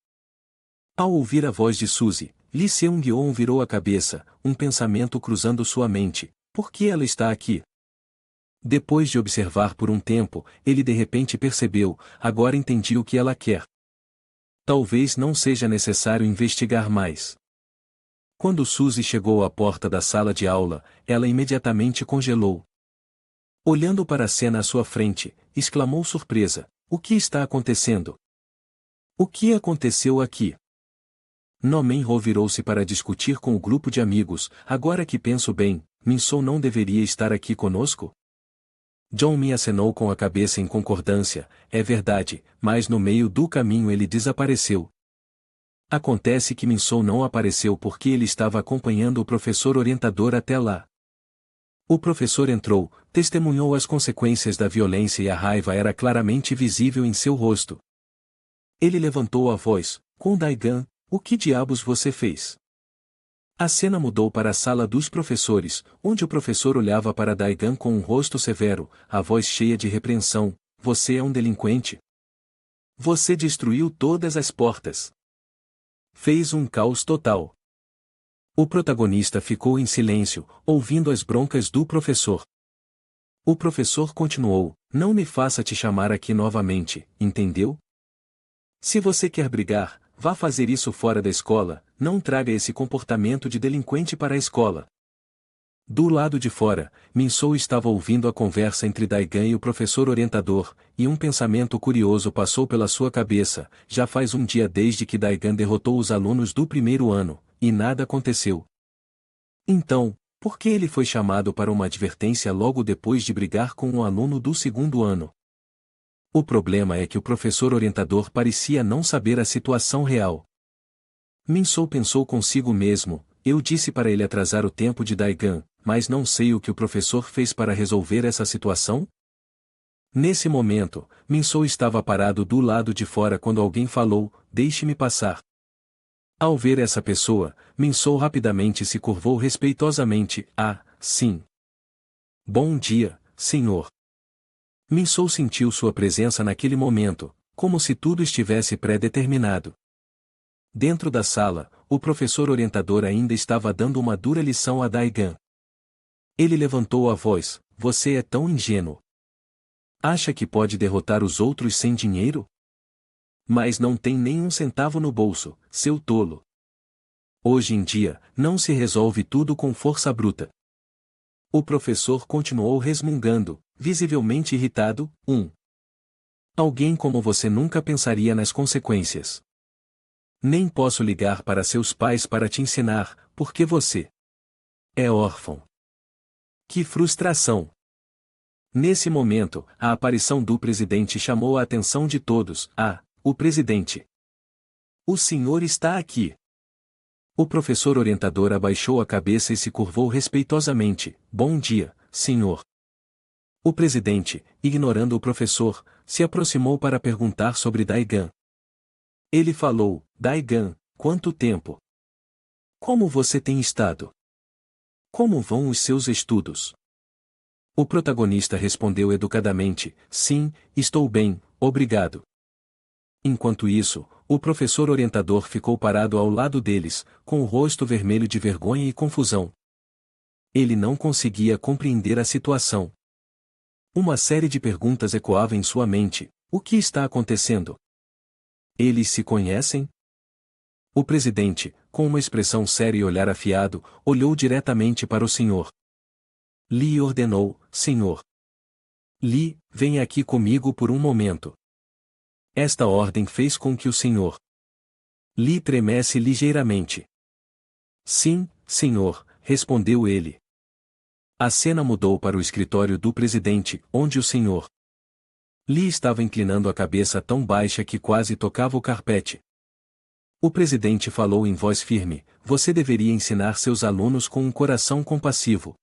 Ao ouvir a voz de Suzy, Lee Seung-yeon virou a cabeça, um pensamento cruzando sua mente: por que ela está aqui? Depois de observar por um tempo, ele de repente percebeu: agora entendi o que ela quer. Talvez não seja necessário investigar mais. Quando Suzy chegou à porta da sala de aula, ela imediatamente congelou. Olhando para a cena à sua frente, exclamou surpresa: "O que está acontecendo? O que aconteceu aqui?" No Men-ho virou-se para discutir com o grupo de amigos: "Agora que penso bem, Min-soo não deveria estar aqui conosco?" Jong-min acenou com a cabeça em concordância: "É verdade, mas no meio do caminho ele desapareceu." Acontece que Min-soo não apareceu porque ele estava acompanhando o professor orientador até lá. O professor entrou, testemunhou as consequências da violência e a raiva era claramente visível em seu rosto. Ele levantou a voz: "Com Daigan, o que diabos você fez?" A cena mudou para a sala dos professores, onde o professor olhava para Daigan com um rosto severo, a voz cheia de repreensão: "Você é um delinquente. Você destruiu todas as portas. Fez um caos total." O protagonista ficou em silêncio, ouvindo as broncas do professor. O professor continuou: "Não me faça te chamar aqui novamente, entendeu? Se você quer brigar, vá fazer isso fora da escola, não traga esse comportamento de delinquente para a escola." Do lado de fora, Min-soo estava ouvindo a conversa entre Daigan e o professor orientador, e um pensamento curioso passou pela sua cabeça: já faz um dia desde que Daigan derrotou os alunos do primeiro ano, e nada aconteceu. Então, Por que ele foi chamado para uma advertência logo depois de brigar com um aluno do segundo ano? O problema é que o professor orientador parecia não saber a situação real. Minsou pensou consigo mesmo, eu disse para ele atrasar o tempo de Daigan, mas não sei o que o professor fez para resolver essa situação? Nesse momento, Minsou estava parado do lado de fora quando alguém falou, deixe-me passar. Ao ver essa pessoa, Minsou rapidamente se curvou respeitosamente, sim. Bom dia, senhor. Minsou sentiu sua presença naquele momento, como se tudo estivesse pré-determinado. Dentro da sala, o professor orientador ainda estava dando uma dura lição a Daigan. Ele levantou a voz, você é tão ingênuo. Acha que pode derrotar os outros sem dinheiro? Mas não tem nem um centavo no bolso, seu tolo. Hoje em dia, não se resolve tudo com força bruta. O professor continuou resmungando, visivelmente irritado. Alguém como você nunca pensaria nas consequências. Nem posso ligar para seus pais para te ensinar, porque você é órfão. Que frustração! Nesse momento, a aparição do presidente chamou a atenção de todos. O presidente. O senhor está aqui. O professor orientador abaixou a cabeça e se curvou respeitosamente. Bom dia, senhor. O presidente, ignorando o professor, se aproximou para perguntar sobre Daigan. Ele falou, Daigan, quanto tempo? Como você tem estado? Como vão os seus estudos? O protagonista respondeu educadamente, sim, estou bem, obrigado. Enquanto isso, o professor orientador ficou parado ao lado deles, com o rosto vermelho de vergonha e confusão. Ele não conseguia compreender a situação. Uma série de perguntas ecoava em sua mente, o que está acontecendo? Eles se conhecem? O presidente, com uma expressão séria e olhar afiado, olhou diretamente para o senhor. Li ordenou, senhor. Li, venha aqui comigo por um momento. Esta ordem fez com que o senhor Li tremesse ligeiramente. Sim, senhor, respondeu ele. A cena mudou para o escritório do presidente, onde o senhor Li estava inclinando a cabeça tão baixa que quase tocava o carpete. O presidente falou em voz firme, você deveria ensinar seus alunos com um coração compassivo.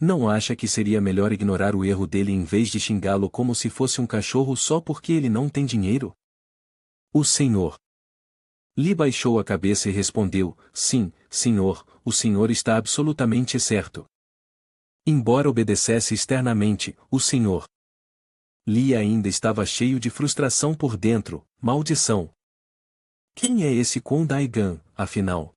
Não acha que seria melhor ignorar o erro dele em vez de xingá-lo como se fosse um cachorro só porque ele não tem dinheiro? O senhor Li baixou a cabeça e respondeu, sim, senhor, o senhor está absolutamente certo. Embora obedecesse externamente, o senhor Li ainda estava cheio de frustração por dentro, maldição. Quem é esse Kwon Daigan, afinal?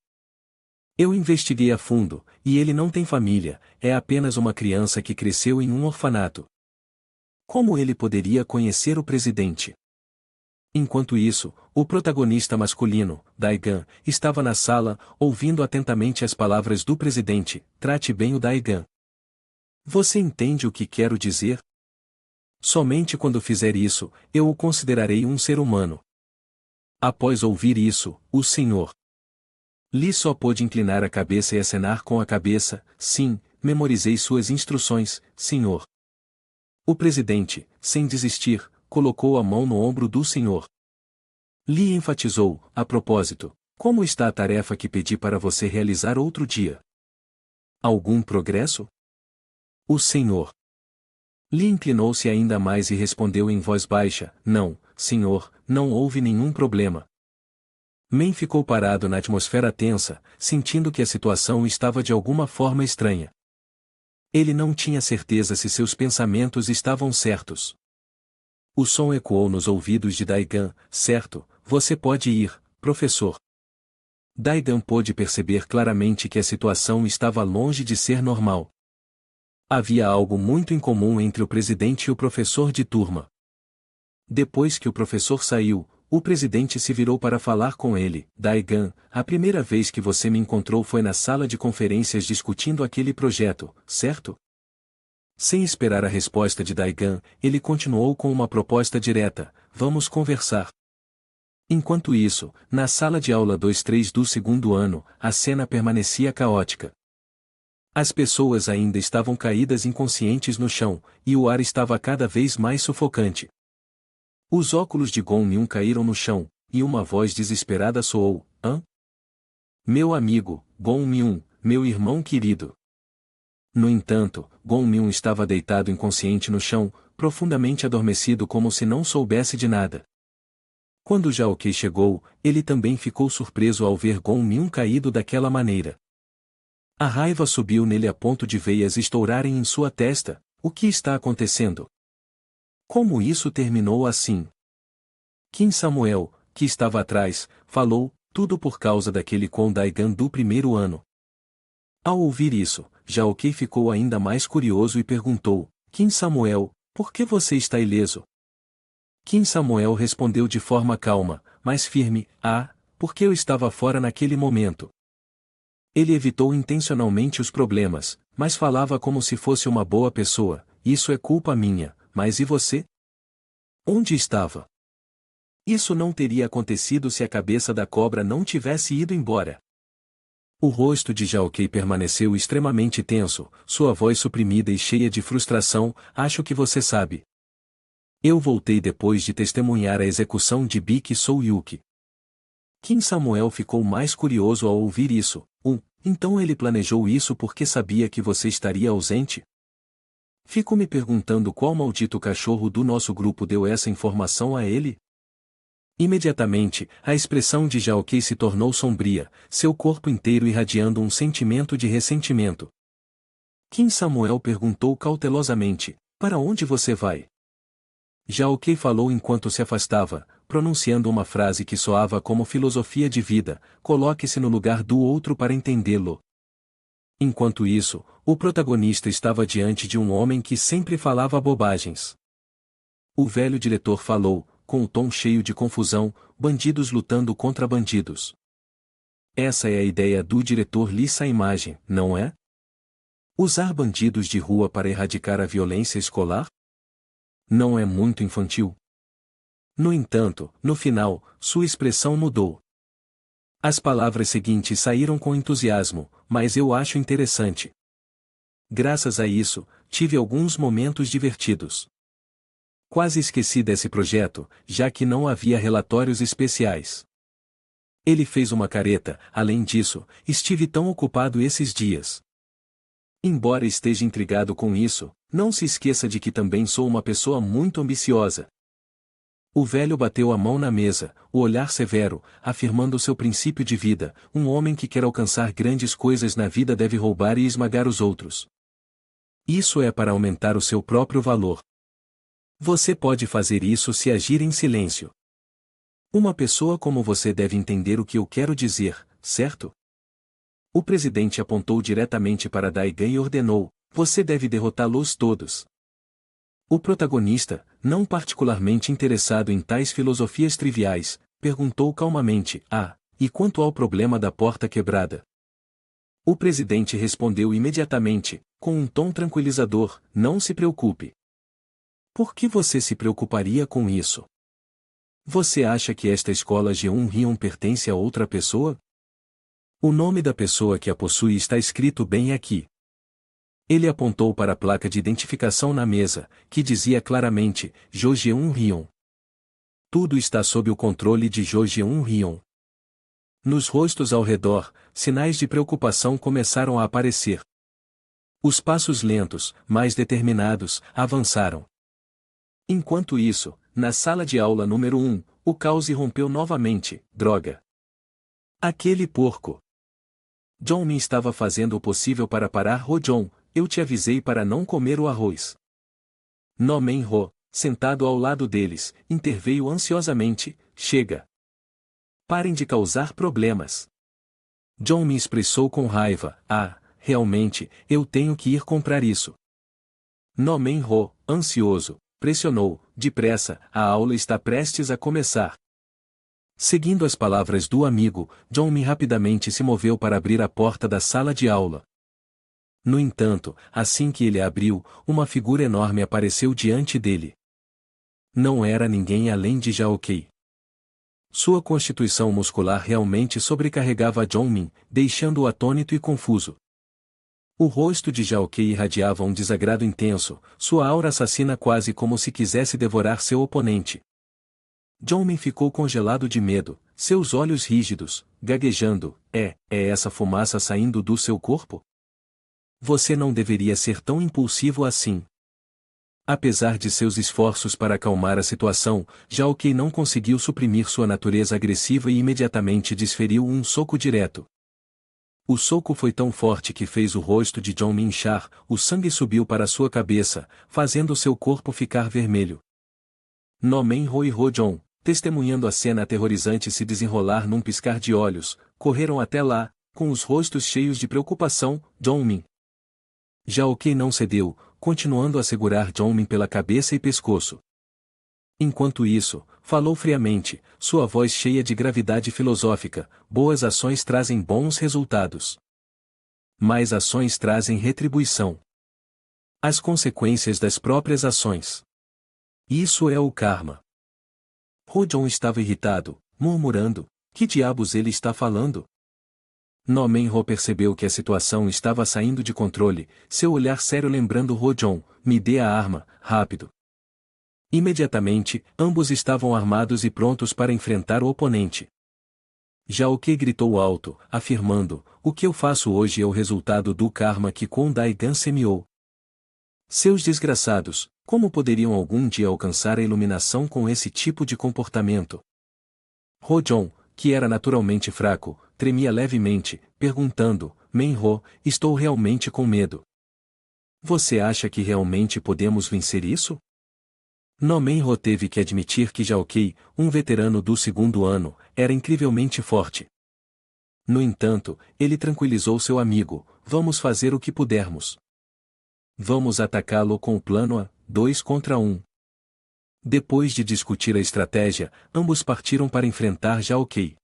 Eu investiguei a fundo, e ele não tem família, é apenas uma criança que cresceu em um orfanato. Como ele poderia conhecer o presidente? Enquanto isso, o protagonista masculino, Daigan, estava na sala, ouvindo atentamente as palavras do presidente, trate bem o Daigan. Você entende o que quero dizer? Somente quando fizer isso, eu o considerarei um ser humano. Após ouvir isso, o senhor Li só pôde inclinar a cabeça e acenar com a cabeça, sim, memorizei suas instruções, senhor. O presidente, sem desistir, colocou a mão no ombro do senhor Li enfatizou, a propósito, como está a tarefa que pedi para você realizar outro dia? Algum progresso? O senhor Li inclinou-se ainda mais e respondeu em voz baixa, não, senhor, não houve nenhum problema. Men ficou parado na atmosfera tensa, sentindo que a situação estava de alguma forma estranha. Ele não tinha certeza se seus pensamentos estavam certos. O som ecoou nos ouvidos de Daigan, certo, você pode ir, professor. Daigan pôde perceber claramente que a situação estava longe de ser normal. Havia algo muito incomum entre o presidente e o professor de turma. Depois que o professor saiu, o presidente se virou para falar com ele. Daigan, a primeira vez que você me encontrou foi na sala de conferências discutindo aquele projeto, certo? Sem esperar a resposta de Daigan, ele continuou com uma proposta direta, vamos conversar. Enquanto isso, na sala de aula 2-3 do segundo ano, a cena permanecia caótica. As pessoas ainda estavam caídas inconscientes no chão, e o ar estava cada vez mais sufocante. Os óculos de Gong Miun caíram no chão, e uma voz desesperada soou: Hã? Meu amigo, Gong Miun, meu irmão querido. No entanto, Gong Miun estava deitado inconsciente no chão, profundamente adormecido como se não soubesse de nada. Quando Zhao Kei chegou, ele também ficou surpreso ao ver Gong Miun caído daquela maneira. A raiva subiu nele a ponto de veias estourarem em sua testa. O que está acontecendo? Como isso terminou assim? Qin Samuel, que estava atrás, falou, tudo por causa daquele Kwon Daigan do primeiro ano. Ao ouvir isso, Zhao Kei ficou ainda mais curioso e perguntou, Qin Samuel, por que você está ileso? Qin Samuel respondeu de forma calma, mas firme, porque eu estava fora naquele momento. Ele evitou intencionalmente os problemas, mas falava como se fosse uma boa pessoa, isso é culpa minha, mas e você? Onde estava? Isso não teria acontecido se a cabeça da cobra não tivesse ido embora. O rosto de Zhao Kei permaneceu extremamente tenso, sua voz suprimida e cheia de frustração, acho que você sabe. Eu voltei depois de testemunhar a execução de Bik Souyuki. Qin Samuel ficou mais curioso ao ouvir isso. Então ele planejou isso porque sabia que você estaria ausente? Fico me perguntando qual maldito cachorro do nosso grupo deu essa informação a ele? Imediatamente, a expressão de Zhao Kei se tornou sombria, seu corpo inteiro irradiando um sentimento de ressentimento. Qin Samuel perguntou cautelosamente, para onde você vai? Zhao Kei falou enquanto se afastava, pronunciando uma frase que soava como filosofia de vida, coloque-se no lugar do outro para entendê-lo. Enquanto isso, o protagonista estava diante de um homem que sempre falava bobagens. O velho diretor falou, com um tom cheio de confusão, bandidos lutando contra bandidos. Essa é a ideia do diretor Lee Imagem, não é? Usar bandidos de rua para erradicar a violência escolar? Não é muito infantil? No entanto, no final, sua expressão mudou. As palavras seguintes saíram com entusiasmo, mas eu acho interessante. Graças a isso, tive alguns momentos divertidos. Quase esqueci desse projeto, já que não havia relatórios especiais. Ele fez uma careta, além disso, estive tão ocupado esses dias. Embora esteja intrigado com isso, não se esqueça de que também sou uma pessoa muito ambiciosa. O velho bateu a mão na mesa, o olhar severo, afirmando seu princípio de vida, um homem que quer alcançar grandes coisas na vida deve roubar e esmagar os outros. Isso é para aumentar o seu próprio valor. Você pode fazer isso se agir em silêncio. Uma pessoa como você deve entender o que eu quero dizer, certo? O presidente apontou diretamente para Daigan e ordenou, você deve derrotá-los todos. O protagonista, não particularmente interessado em tais filosofias triviais, perguntou calmamente, e quanto ao problema da porta quebrada? O presidente respondeu imediatamente, com um tom tranquilizador, não se preocupe. Por que você se preocuparia com isso? Você acha que esta escola G1 Rion pertence a outra pessoa? O nome da pessoa que a possui está escrito bem aqui. Ele apontou para a placa de identificação na mesa, que dizia claramente, Jo G1 Rion. Tudo está sob o controle de Jo G1 Rion. Nos rostos ao redor, sinais de preocupação começaram a aparecer. Os passos lentos, mais determinados, avançaram. Enquanto isso, na sala de aula número 1, o caos irrompeu novamente, droga. Aquele porco. John Min estava fazendo o possível para parar Ho-John, eu te avisei para não comer o arroz. No Men-ho, sentado ao lado deles, interveio ansiosamente, chega. Parem de causar problemas. John Min expressou com raiva, realmente, eu tenho que ir comprar isso. No Men-ho, ansioso, pressionou, depressa, a aula está prestes a começar. Seguindo as palavras do amigo, John Min rapidamente se moveu para abrir a porta da sala de aula. No entanto, assim que ele a abriu, uma figura enorme apareceu diante dele. Não era ninguém além de Zhao Kei. Sua constituição muscular realmente sobrecarregava John Min, deixando-o atônito e confuso. O rosto de Xiaokei irradiava um desagrado intenso, sua aura assassina quase como se quisesse devorar seu oponente. Zhongmin ficou congelado de medo, seus olhos rígidos, gaguejando. É essa fumaça saindo do seu corpo? Você não deveria ser tão impulsivo assim. Apesar de seus esforços para acalmar a situação, Xiaokei não conseguiu suprimir sua natureza agressiva e imediatamente desferiu um soco direto. O soco foi tão forte que fez o rosto de Zhongmin inchar, o sangue subiu para sua cabeça, fazendo seu corpo ficar vermelho. No-Men-ho e Ho-Jong, testemunhando a cena aterrorizante se desenrolar num piscar de olhos, correram até lá, com os rostos cheios de preocupação. Zhongmin. Xiaokei não cedeu, continuando a segurar Zhongmin pela cabeça e pescoço. Enquanto isso, falou friamente, sua voz cheia de gravidade filosófica: boas ações trazem bons resultados. Más ações trazem retribuição. As consequências das próprias ações. Isso é o karma. Ho-Jong estava irritado, murmurando: que diabos ele está falando? No-Men-ho percebeu que a situação estava saindo de controle, seu olhar sério lembrando Ho-Jong: me dê a arma, rápido. Imediatamente, ambos estavam armados e prontos para enfrentar o oponente. Xiaokei gritou alto, afirmando: o que eu faço hoje é o resultado do karma que Kwon Daigan semeou. Seus desgraçados, como poderiam algum dia alcançar a iluminação com esse tipo de comportamento? Ho-Jong, que era naturalmente fraco, tremia levemente, perguntando: Men-ho, estou realmente com medo. Você acha que realmente podemos vencer isso? No-Men-ho teve que admitir que Xiaokei, um veterano do segundo ano, era incrivelmente forte. No entanto, ele tranquilizou seu amigo: vamos fazer o que pudermos. Vamos atacá-lo com o plano A, 2 contra 1. Depois de discutir a estratégia, ambos partiram para enfrentar Xiaokei.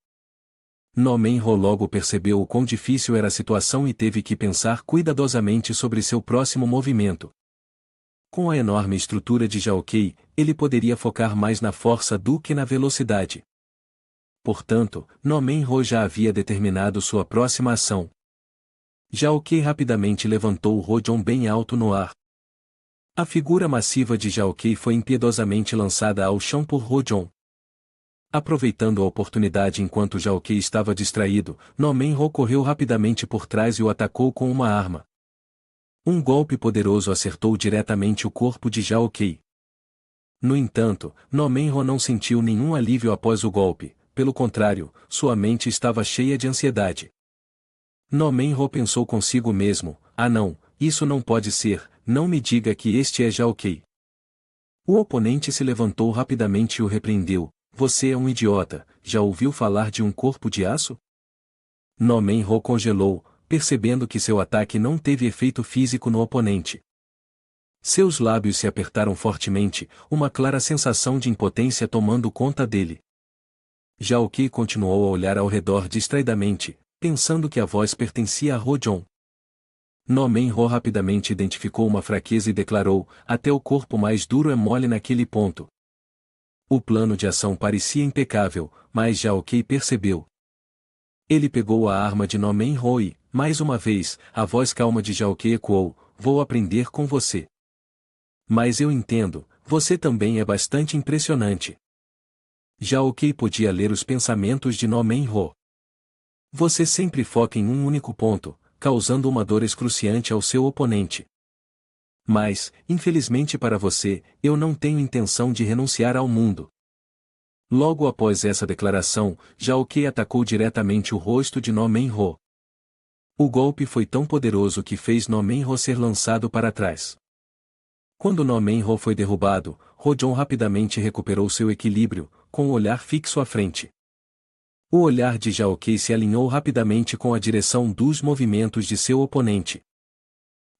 No-Men-ho logo percebeu o quão difícil era a situação e teve que pensar cuidadosamente sobre seu próximo movimento. Com a enorme estrutura de Xiaokei, ele poderia focar mais na força do que na velocidade. Portanto, No-Men-ho já havia determinado sua próxima ação. Xiaokei rapidamente levantou o Ho-Jong bem alto no ar. A figura massiva de Xiaokei foi impiedosamente lançada ao chão por Ho-Jong. Aproveitando a oportunidade enquanto Xiaokei estava distraído, No-Men-ho correu rapidamente por trás e o atacou com uma arma. Um golpe poderoso acertou diretamente o corpo de Xiaokei. No entanto, No-Men-ho não sentiu nenhum alívio após o golpe, pelo contrário, sua mente estava cheia de ansiedade. No-Men-ho pensou consigo mesmo: ah não, isso não pode ser, não me diga que este é Xiaokei. O oponente se levantou rapidamente e o repreendeu: você é um idiota, já ouviu falar de um corpo de aço? No-Men-ho congelou, percebendo que seu ataque não teve efeito físico no oponente. Seus lábios se apertaram fortemente, uma clara sensação de impotência tomando conta dele. Xiaokei continuou a olhar ao redor distraidamente, pensando que a voz pertencia a Ho-Jong. No-Men-ho rapidamente identificou uma fraqueza e declarou: até o corpo mais duro é mole naquele ponto. O plano de ação parecia impecável, mas Xiaokei percebeu. Ele pegou a arma de No-Men-ho e, mais uma vez, a voz calma de Xiaokei ecoou: vou aprender com você. Mas eu entendo, você também é bastante impressionante. Xiaokei podia ler os pensamentos de No-Men-ho. Você sempre foca em um único ponto, causando uma dor excruciante ao seu oponente. Mas, infelizmente para você, eu não tenho intenção de renunciar ao mundo. Logo após essa declaração, Xiaokei atacou diretamente o rosto de No-Men-ho. O golpe foi tão poderoso que fez No-Men-ho ser lançado para trás. Quando No-Men-ho foi derrubado, Ho-Jong rapidamente recuperou seu equilíbrio, com o olhar fixo à frente. O olhar de Xiaokei se alinhou rapidamente com a direção dos movimentos de seu oponente.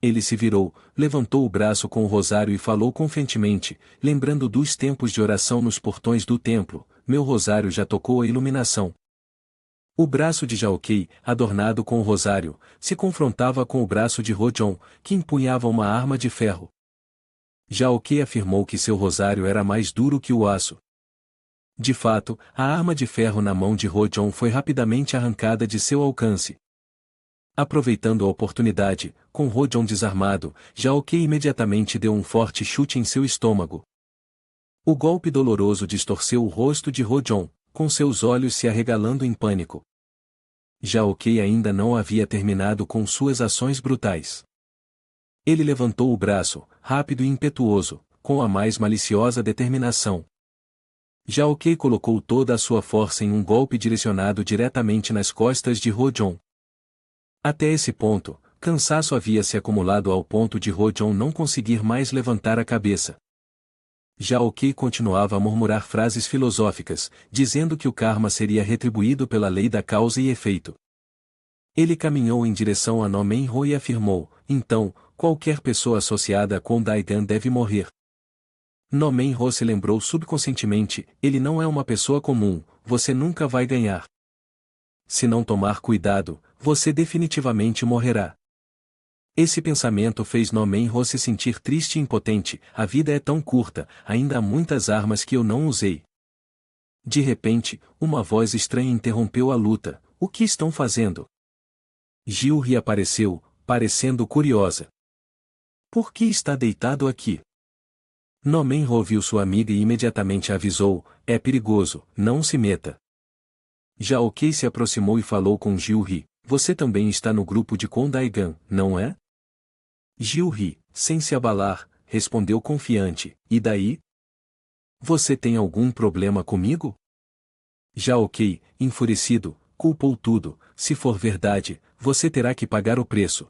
Ele se virou, levantou o braço com o rosário e falou confiantemente, lembrando dos tempos de oração nos portões do templo: meu rosário já tocou a iluminação. O braço de Xiaokei, adornado com o rosário, se confrontava com o braço de Ho-Jong, que empunhava uma arma de ferro. Xiaokei afirmou que seu rosário era mais duro que o aço. De fato, a arma de ferro na mão de Ho-Jong foi rapidamente arrancada de seu alcance. Aproveitando a oportunidade, com Rojon desarmado, Jaokei imediatamente deu um forte chute em seu estômago. O golpe doloroso distorceu o rosto de Rojon, com seus olhos se arregalando em pânico. Jaokei ainda não havia terminado com suas ações brutais. Ele levantou o braço, rápido e impetuoso, com a mais maliciosa determinação. Jaokei colocou toda a sua força em um golpe direcionado diretamente nas costas de Rojon. Até esse ponto, cansaço havia se acumulado ao ponto de Rojon não conseguir mais levantar a cabeça. Jaokei continuava a murmurar frases filosóficas, dizendo que o karma seria retribuído pela lei da causa e efeito. Ele caminhou em direção a No Men-ho e afirmou: então, qualquer pessoa associada com Daigan deve morrer. No Men-ho se lembrou subconscientemente: ele não é uma pessoa comum, você nunca vai ganhar. Se não tomar cuidado, você definitivamente morrerá. Esse pensamento fez No Men-ho se sentir triste e impotente: a vida é tão curta, ainda há muitas armas que eu não usei. De repente, uma voz estranha interrompeu a luta: o que estão fazendo? Gil-ri apareceu, parecendo curiosa. Por que está deitado aqui? No Men-ho viu sua amiga e imediatamente avisou: é perigoso, não se meta. Jaokei se aproximou e falou com Gil-ri: você também está no grupo de Kondaigan, não é? Gil-ri, sem se abalar, respondeu confiante: e daí? Você tem algum problema comigo? Jaokei, enfurecido, culpou tudo: se for verdade, você terá que pagar o preço.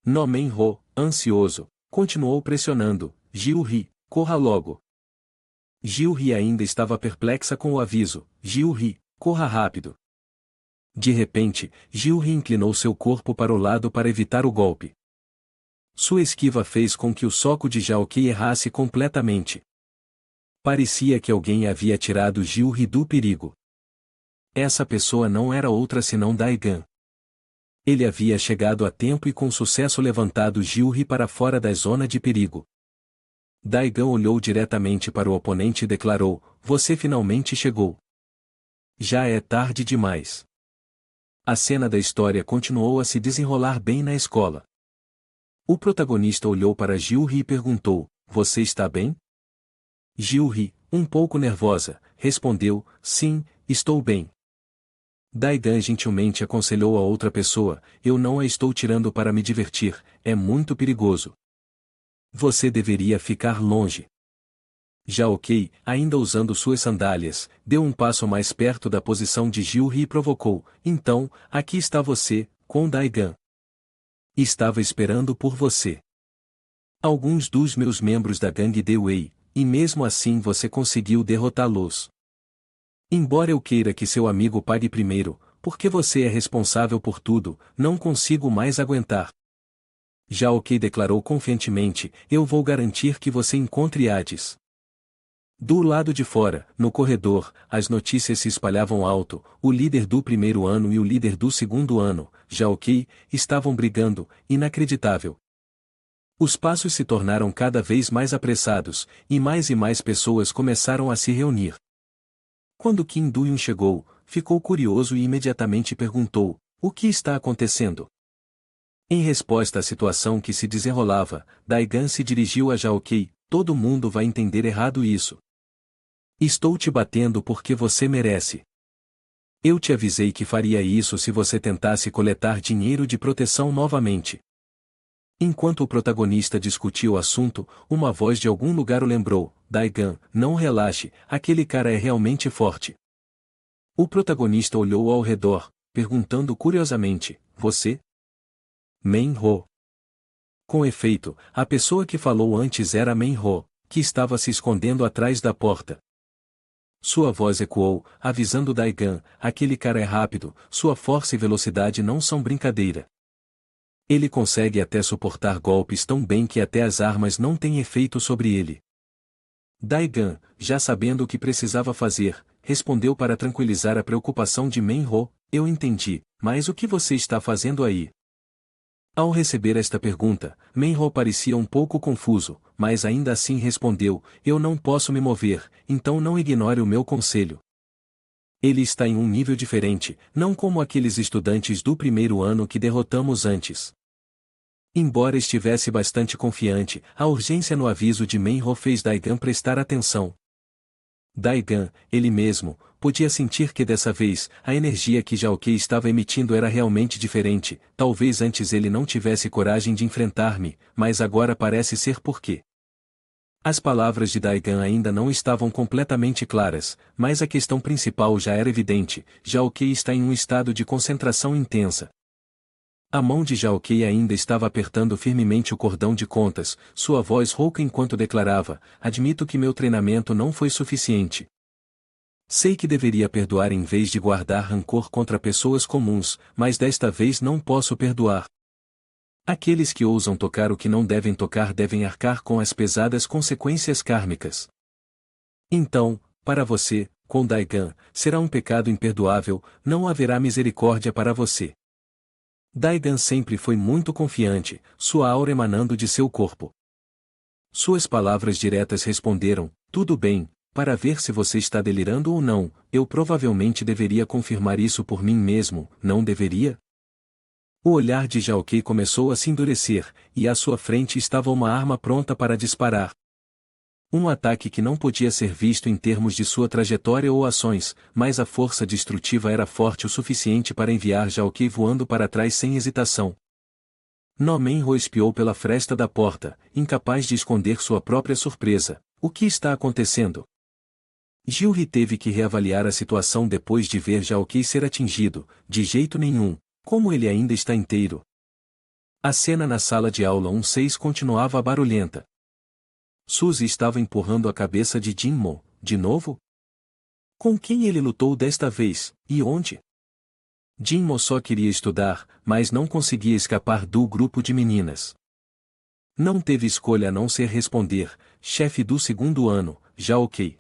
No Men-ho, ansioso, continuou pressionando: Gil-ri, corra logo. Gil-ri ainda estava perplexa com o aviso: Gil-ri, corra rápido. De repente, Gil-ri inclinou seu corpo para o lado para evitar o golpe. Sua esquiva fez com que o soco de Jaokei errasse completamente. Parecia que alguém havia tirado Gil-ri do perigo. Essa pessoa não era outra senão Daigan. Ele havia chegado a tempo e com sucesso levantado Gil-ri para fora da zona de perigo. Daigan olhou diretamente para o oponente e declarou: você finalmente chegou. Já é tarde demais. A cena da história continuou a se desenrolar bem na escola. O protagonista olhou para Gil-ri e perguntou: você está bem? Gil-ri, um pouco nervosa, respondeu: sim, estou bem. Daigan gentilmente aconselhou a outra pessoa: eu não a estou tirando para me divertir, é muito perigoso. Você deveria ficar longe. Jaokei, ainda usando suas sandálias, deu um passo mais perto da posição de Gil-ri e provocou: então, aqui está você, com Daigan. Estava esperando por você. Alguns dos meus membros da gangue The Way, e mesmo assim você conseguiu derrotá-los. Embora eu queira que seu amigo pague primeiro, porque você é responsável por tudo, não consigo mais aguentar. Jaokei declarou confiantemente: eu vou garantir que você encontre Hades. Do lado de fora, no corredor, as notícias se espalhavam alto: o líder do primeiro ano e o líder do segundo ano, Jaokei, estavam brigando, inacreditável. Os passos se tornaram cada vez mais apressados, e mais pessoas começaram a se reunir. Quando Kim Do-yoon chegou, ficou curioso e imediatamente perguntou: o que está acontecendo? Em resposta à situação que se desenrolava, Daigan se dirigiu a Jaokei: todo mundo vai entender errado isso. Estou te batendo porque você merece. Eu te avisei que faria isso se você tentasse coletar dinheiro de proteção novamente. Enquanto o protagonista discutia o assunto, uma voz de algum lugar o lembrou: Daigan, não relaxe, aquele cara é realmente forte. O protagonista olhou ao redor, perguntando curiosamente: você? Men-ho. Com efeito, a pessoa que falou antes era Men-ho, que estava se escondendo atrás da porta. Sua voz ecoou, avisando Daigan: aquele cara é rápido, sua força e velocidade não são brincadeira. Ele consegue até suportar golpes tão bem que até as armas não têm efeito sobre ele. Daigan, já sabendo o que precisava fazer, respondeu para tranquilizar a preocupação de Men-ho: eu entendi, mas o que você está fazendo aí? Ao receber esta pergunta, Men-ho parecia um pouco confuso, mas ainda assim respondeu: eu não posso me mover, então não ignore o meu conselho. Ele está em um nível diferente, não como aqueles estudantes do primeiro ano que derrotamos antes. Embora estivesse bastante confiante, a urgência no aviso de Menho fez Daigan prestar atenção. Daigan, ele mesmo, podia sentir que dessa vez, a energia que Xiaoqui estava emitindo era realmente diferente. Talvez antes ele não tivesse coragem de enfrentar-me, mas agora parece ser porque. As palavras de Daigan ainda não estavam completamente claras, mas a questão principal já era evidente: Xiaoqui está em um estado de concentração intensa. A mão de Xiaoqui ainda estava apertando firmemente o cordão de contas, sua voz rouca enquanto declarava: admito que meu treinamento não foi suficiente. Sei que deveria perdoar em vez de guardar rancor contra pessoas comuns, mas desta vez não posso perdoar. Aqueles que ousam tocar o que não devem tocar devem arcar com as pesadas consequências kármicas. Então, para você, com Daigan, será um pecado imperdoável, não haverá misericórdia para você. Daigan sempre foi muito confiante, sua aura emanando de seu corpo. Suas palavras diretas responderam: tudo bem, para ver se você está delirando ou não, eu provavelmente deveria confirmar isso por mim mesmo, não deveria? O olhar de Xiaoqui começou a se endurecer, e à sua frente estava uma arma pronta para disparar. Um ataque que não podia ser visto em termos de sua trajetória ou ações, mas a força destrutiva era forte o suficiente para enviar Xiaoqui voando para trás sem hesitação. No Menho espiou pela fresta da porta, incapaz de esconder sua própria surpresa. O que está acontecendo? Gilri teve que reavaliar a situação depois de ver Xiaoqui ser atingido. De jeito nenhum. Como ele ainda está inteiro? A cena na sala de aula 16 continuava barulhenta. Suzy estava empurrando a cabeça de Jinmo, de novo? Com quem ele lutou desta vez, e onde? Jinmo só queria estudar, mas não conseguia escapar do grupo de meninas. Não teve escolha a não ser responder: chefe do segundo ano, já ok.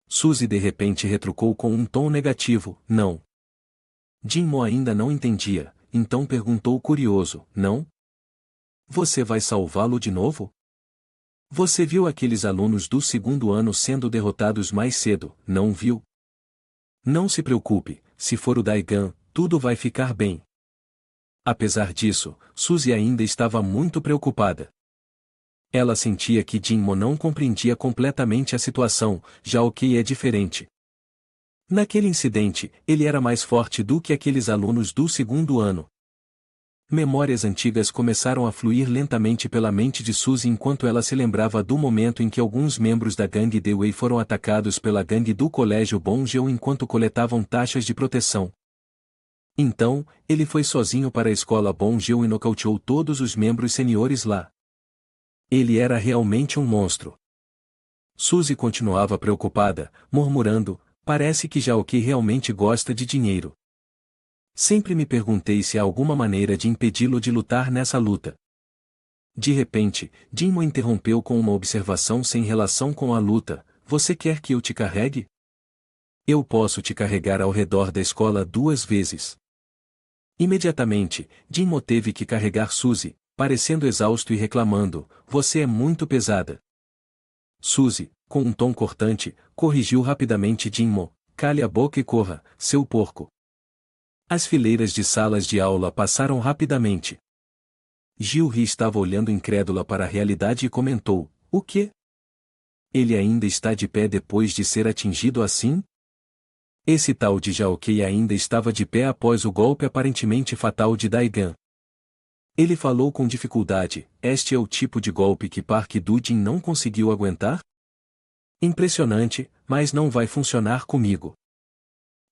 Suzy de repente retrucou com um tom negativo: não. Jinmo ainda não entendia, então perguntou curioso: não? Você vai salvá-lo de novo? Você viu aqueles alunos do segundo ano sendo derrotados mais cedo, não viu? Não se preocupe, se for o Daigan, tudo vai ficar bem. Apesar disso, Suzy ainda estava muito preocupada. Ela sentia que Jinmo não compreendia completamente a situação, já o que é diferente. Naquele incidente, ele era mais forte do que aqueles alunos do segundo ano. Memórias antigas começaram a fluir lentamente pela mente de Suzy enquanto ela se lembrava do momento em que alguns membros da gangue Dewey foram atacados pela gangue do colégio Bonjeu enquanto coletavam taxas de proteção. Então, ele foi sozinho para a escola Bonjeu e nocauteou todos os membros seniores lá. Ele era realmente um monstro. Suzy continuava preocupada, murmurando: parece que Xiaoqui realmente gosta de dinheiro. Sempre me perguntei se há alguma maneira de impedi-lo de lutar nessa luta. De repente, Jinmo interrompeu com uma observação sem relação com a luta: você quer que eu te carregue? Eu posso te carregar ao redor da escola 2 vezes. Imediatamente, Jinmo teve que carregar Suzy, parecendo exausto e reclamando: você é muito pesada. Suzy, com um tom cortante, corrigiu rapidamente Jinmo: cale a boca e corra, seu porco. As fileiras de salas de aula passaram rapidamente. Gilri estava olhando incrédula para a realidade e comentou: o quê? Ele ainda está de pé depois de ser atingido assim? Esse tal de Xiaoqui ainda estava de pé após o golpe aparentemente fatal de Daigan. Ele falou com dificuldade: este é o tipo de golpe que Park Do-jin não conseguiu aguentar? Impressionante, mas não vai funcionar comigo.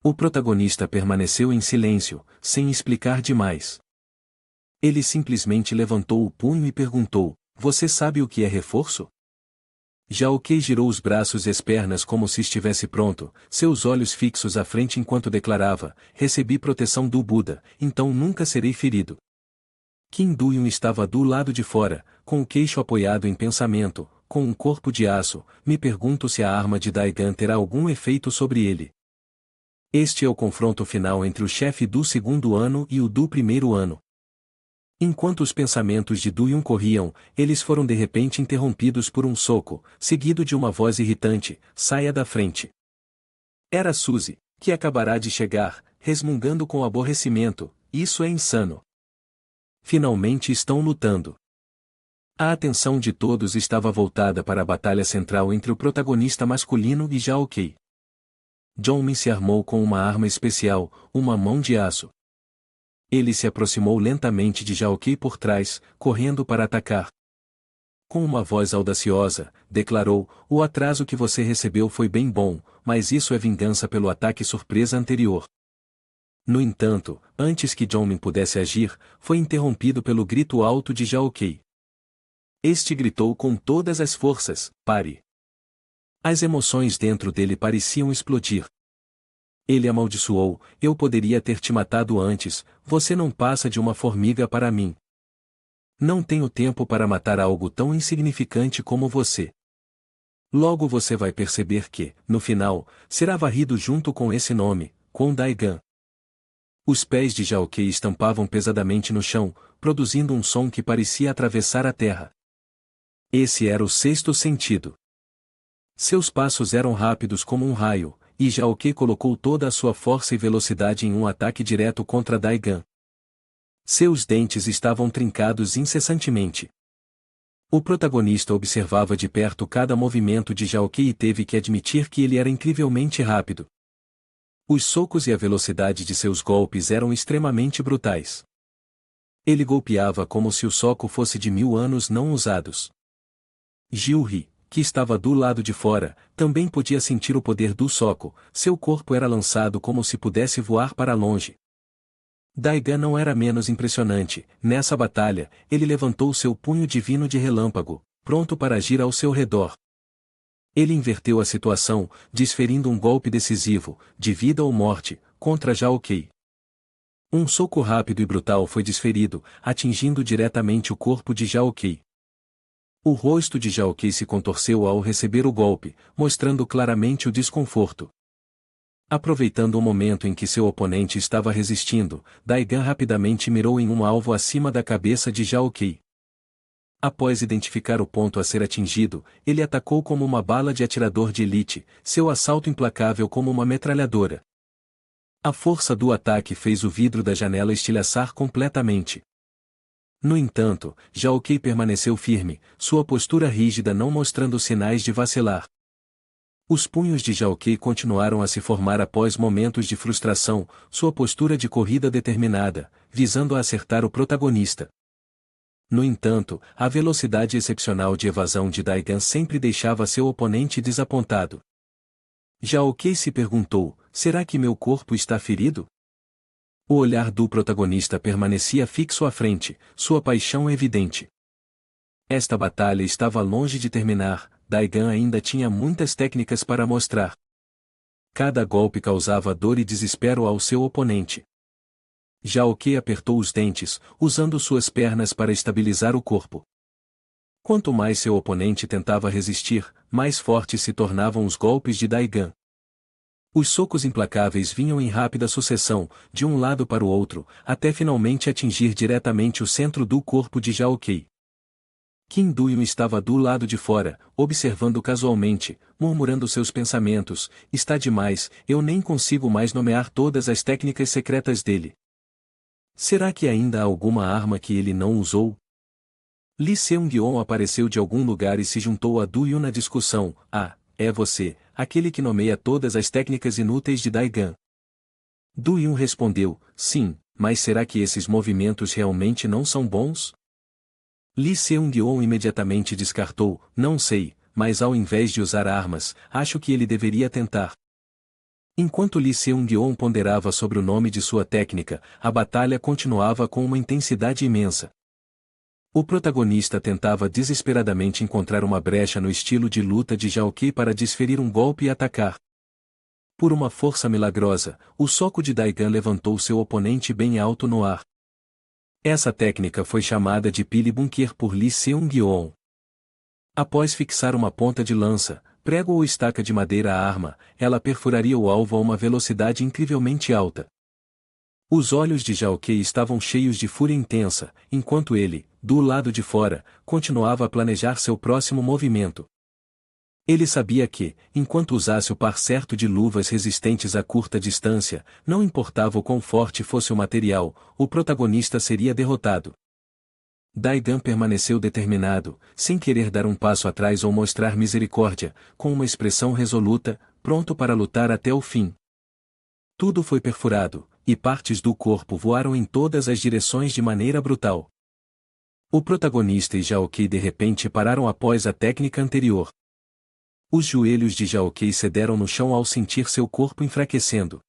O protagonista permaneceu em silêncio, sem explicar demais. Ele simplesmente levantou o punho e perguntou: você sabe o que é reforço? Xiaoqui girou os braços e as pernas como se estivesse pronto, seus olhos fixos à frente enquanto declarava: recebi proteção do Buda, então nunca serei ferido. Kim Do-yun estava do lado de fora, com o queixo apoiado em pensamento, com um corpo de aço. Me pergunto se a arma de Daigan terá algum efeito sobre ele. Este é o confronto final entre o chefe do segundo ano e o do primeiro ano. Enquanto os pensamentos de Do-yun corriam, eles foram de repente interrompidos por um soco, seguido de uma voz irritante: saia da frente. Era Suzy, Que acabará de chegar, resmungando com aborrecimento, isso é insano. Finalmente estão lutando. A atenção de todos estava voltada para a batalha central entre o protagonista masculino e Zhao Kei. Zhong se armou com uma arma especial, uma mão de aço. Ele se aproximou lentamente de Zhao Kei por trás, correndo para atacar. Com uma voz audaciosa, declarou: "O atraso que você recebeu foi bem bom, mas isso é vingança pelo ataque surpresa anterior." No entanto, antes que Zhong pudesse agir, foi interrompido pelo grito alto de Zhao Kei. Este gritou com todas as forças: "Pare!" As emoções dentro dele pareciam explodir. Ele amaldiçoou: "Eu poderia ter te matado antes, você não passa de uma formiga para mim. Não tenho tempo para matar algo tão insignificante como você. Logo você vai perceber que, no final, será varrido junto com esse nome, Kwon Daigan." Os pés de Zhao Kei estampavam pesadamente no chão, produzindo um som que parecia atravessar a terra. Esse era o sexto sentido. Seus passos eram rápidos como um raio, e Zhao Kei colocou toda a sua força e velocidade em um ataque direto contra Daigan. Seus dentes estavam trincados incessantemente. O protagonista observava de perto cada movimento de Zhao Kei e teve que admitir que ele era incrivelmente rápido. Os socos e a velocidade de seus golpes eram extremamente brutais. Ele golpeava como se o soco fosse de 1000 anos não usados. Gilri, que estava do lado de fora, também podia sentir o poder do soco, seu corpo era lançado como se pudesse voar para longe. Daigan não era menos impressionante. Nessa batalha, ele levantou seu punho divino de relâmpago, pronto para agir ao seu redor. Ele inverteu a situação, desferindo um golpe decisivo, de vida ou morte, contra Zhao Kei. Um soco rápido e brutal foi desferido, atingindo diretamente o corpo de Zhao Kei. O rosto de Zhao Kei se contorceu ao receber o golpe, mostrando claramente o desconforto. Aproveitando o momento em que seu oponente estava resistindo, Daigan rapidamente mirou em um alvo acima da cabeça de Zhao Kei. Após identificar o ponto a ser atingido, ele atacou como uma bala de atirador de elite, seu assalto implacável como uma metralhadora. A força do ataque fez o vidro da janela estilhaçar completamente. No entanto, Zhao Kei permaneceu firme, sua postura rígida não mostrando sinais de vacilar. Os punhos de Zhao Kei continuaram a se formar após momentos de frustração, sua postura de corrida determinada, visando a acertar o protagonista. No entanto, a velocidade excepcional de evasão de Daigan sempre deixava seu oponente desapontado. Zhao Kei se perguntou: será que meu corpo está ferido? O olhar do protagonista permanecia fixo à frente, sua paixão evidente. Esta batalha estava longe de terminar, Daigan ainda tinha muitas técnicas para mostrar. Cada golpe causava dor e desespero ao seu oponente. Zhao Kei apertou os dentes, usando suas pernas para estabilizar o corpo. Quanto mais seu oponente tentava resistir, mais fortes se tornavam os golpes de Daigan. Os socos implacáveis vinham em rápida sucessão, de um lado para o outro, até finalmente atingir diretamente o centro do corpo de Zhao Kei. Qin Duyun estava do lado de fora, observando casualmente, murmurando seus pensamentos: está demais, eu nem consigo mais nomear todas as técnicas secretas dele. Será que ainda há alguma arma que ele não usou? Lee Seung-yeon apareceu de algum lugar e se juntou a Duyun na discussão. Ah, é você, aquele que nomeia todas as técnicas inúteis de Daigan. Duyun respondeu: sim, mas será que esses movimentos realmente não são bons? Lee Seung-yeon imediatamente descartou: não sei, mas ao invés de usar armas, acho que ele deveria tentar. Enquanto Lee Seung-yeon ponderava sobre o nome de sua técnica, a batalha continuava com uma intensidade imensa. O protagonista tentava desesperadamente encontrar uma brecha no estilo de luta de Zhao Kei para desferir um golpe e atacar. Por uma força milagrosa, o soco de Daigan levantou seu oponente bem alto no ar. Essa técnica foi chamada de Pili Bunker por Lee Seung-yeon. Após fixar uma ponta de lança, prego ou estaca de madeira à arma, ela perfuraria o alvo a uma velocidade incrivelmente alta. Os olhos de Zhao Kei estavam cheios de fúria intensa, enquanto ele, do lado de fora, continuava a planejar seu próximo movimento. Ele sabia que, enquanto usasse o par certo de luvas resistentes a curta distância, não importava o quão forte fosse o material, o protagonista seria derrotado. Daigan permaneceu determinado, sem querer dar um passo atrás ou mostrar misericórdia, com uma expressão resoluta, pronto para lutar até o fim. Tudo foi perfurado, e partes do corpo voaram em todas as direções de maneira brutal. O protagonista e Jaokei de repente pararam após a técnica anterior. Os joelhos de Jaokei cederam no chão ao sentir seu corpo enfraquecendo.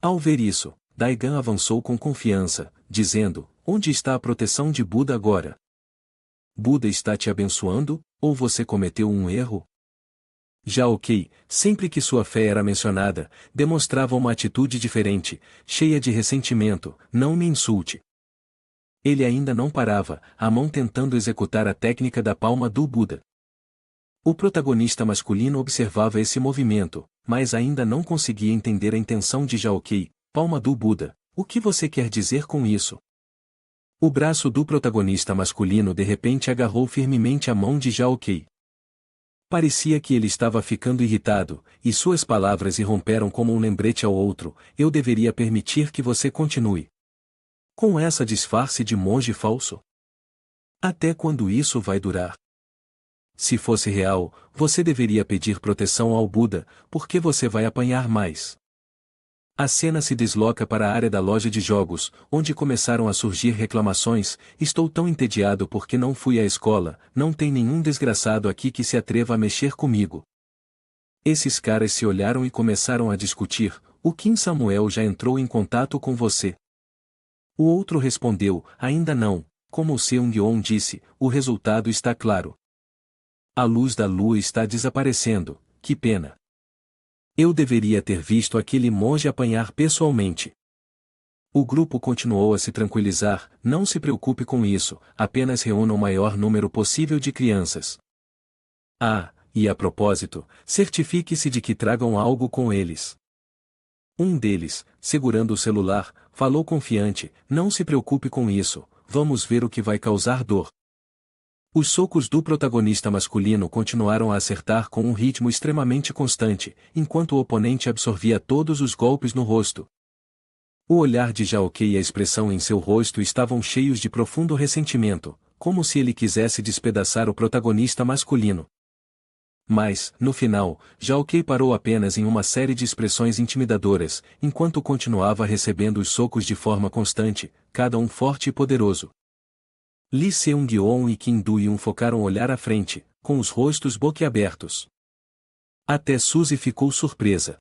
Ao ver isso, Daigan avançou com confiança, dizendo: onde está a proteção de Buda agora? Buda está te abençoando, ou você cometeu um erro? Jaokei, sempre que sua fé era mencionada, demonstrava uma atitude diferente, cheia de ressentimento. Não me insulte. Ele ainda não parava, a mão tentando executar a técnica da palma do Buda. O protagonista masculino observava esse movimento, mas ainda não conseguia entender a intenção de Jaokei. Palma do Buda, o que você quer dizer com isso? O braço do protagonista masculino de repente agarrou firmemente a mão de Jaokei. Parecia que ele estava ficando irritado, e suas palavras irromperam como um lembrete ao outro: eu deveria permitir que você continue. Com essa disfarce de monge falso? Até quando isso vai durar? Se fosse real, você deveria pedir proteção ao Buda, porque você vai apanhar mais. A cena se desloca para a área da loja de jogos, onde começaram a surgir reclamações: estou tão entediado porque não fui à escola, não tem nenhum desgraçado aqui que se atreva a mexer comigo. Esses caras se olharam e começaram a discutir: o Kim Samuel já entrou em contato com você? O outro respondeu: ainda não, como o Seung-yeon disse, o resultado está claro. A luz da lua está desaparecendo, que pena. Eu deveria ter visto aquele monge apanhar pessoalmente. O grupo continuou a se tranquilizar: não se preocupe com isso, apenas reúna o maior número possível de crianças. Ah, e a propósito, certifique-se de que tragam algo com eles. Um deles, segurando o celular, falou confiante: não se preocupe com isso, vamos ver o que vai causar dor. Os socos do protagonista masculino continuaram a acertar com um ritmo extremamente constante, enquanto o oponente absorvia todos os golpes no rosto. O olhar de Jaokei e a expressão em seu rosto estavam cheios de profundo ressentimento, como se ele quisesse despedaçar o protagonista masculino. Mas, no final, Jaokei parou apenas em uma série de expressões intimidadoras, enquanto continuava recebendo os socos de forma constante, cada um forte e poderoso. Lee Seung-yeon e Kim Do-yoon focaram olhar à frente, com os rostos boquiabertos. Até Suzy ficou surpresa.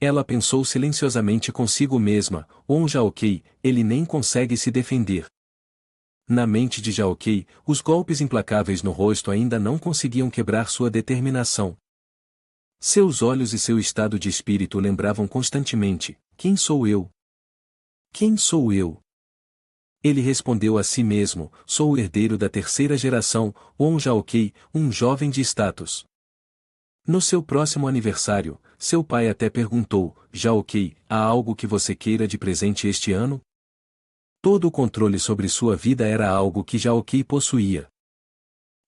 Ela pensou silenciosamente consigo mesma: Jaokei, ele nem consegue se defender. Na mente de Jaokei, os golpes implacáveis no rosto ainda não conseguiam quebrar sua determinação. Seus olhos e seu estado de espírito lembravam constantemente: quem sou eu? Quem sou eu? Ele respondeu a si mesmo: sou o herdeiro da terceira geração, Jaokei, um jovem de status. No seu próximo aniversário, seu pai até perguntou: Jaokei, há algo que você queira de presente este ano? Todo o controle sobre sua vida era algo que Jaokei possuía.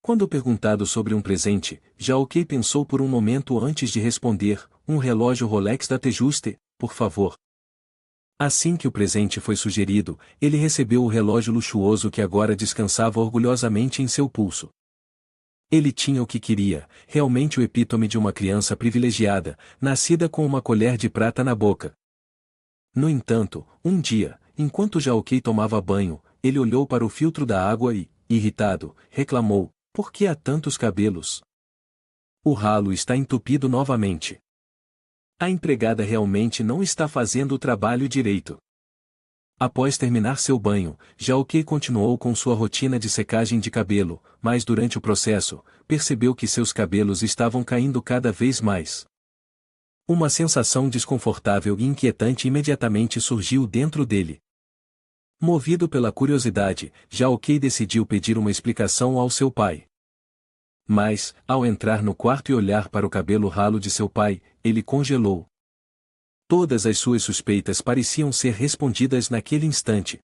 Quando perguntado sobre um presente, Jaokei pensou por um momento antes de responder: um relógio Rolex da Tejuste, por favor. Assim que o presente foi sugerido, ele recebeu o relógio luxuoso que agora descansava orgulhosamente em seu pulso. Ele tinha o que queria, realmente o epítome de uma criança privilegiada, nascida com uma colher de prata na boca. No entanto, um dia, enquanto Jaokei tomava banho, ele olhou para o filtro da água e, irritado, reclamou: por que há tantos cabelos? O ralo está entupido novamente. A empregada realmente não está fazendo o trabalho direito. Após terminar seu banho, Jaokei continuou com sua rotina de secagem de cabelo, mas durante o processo, percebeu que seus cabelos estavam caindo cada vez mais. Uma sensação desconfortável e inquietante imediatamente surgiu dentro dele. Movido pela curiosidade, Jaokei decidiu pedir uma explicação ao seu pai. Mas, ao entrar no quarto e olhar para o cabelo ralo de seu pai, ele congelou. Todas as suas suspeitas pareciam ser respondidas naquele instante.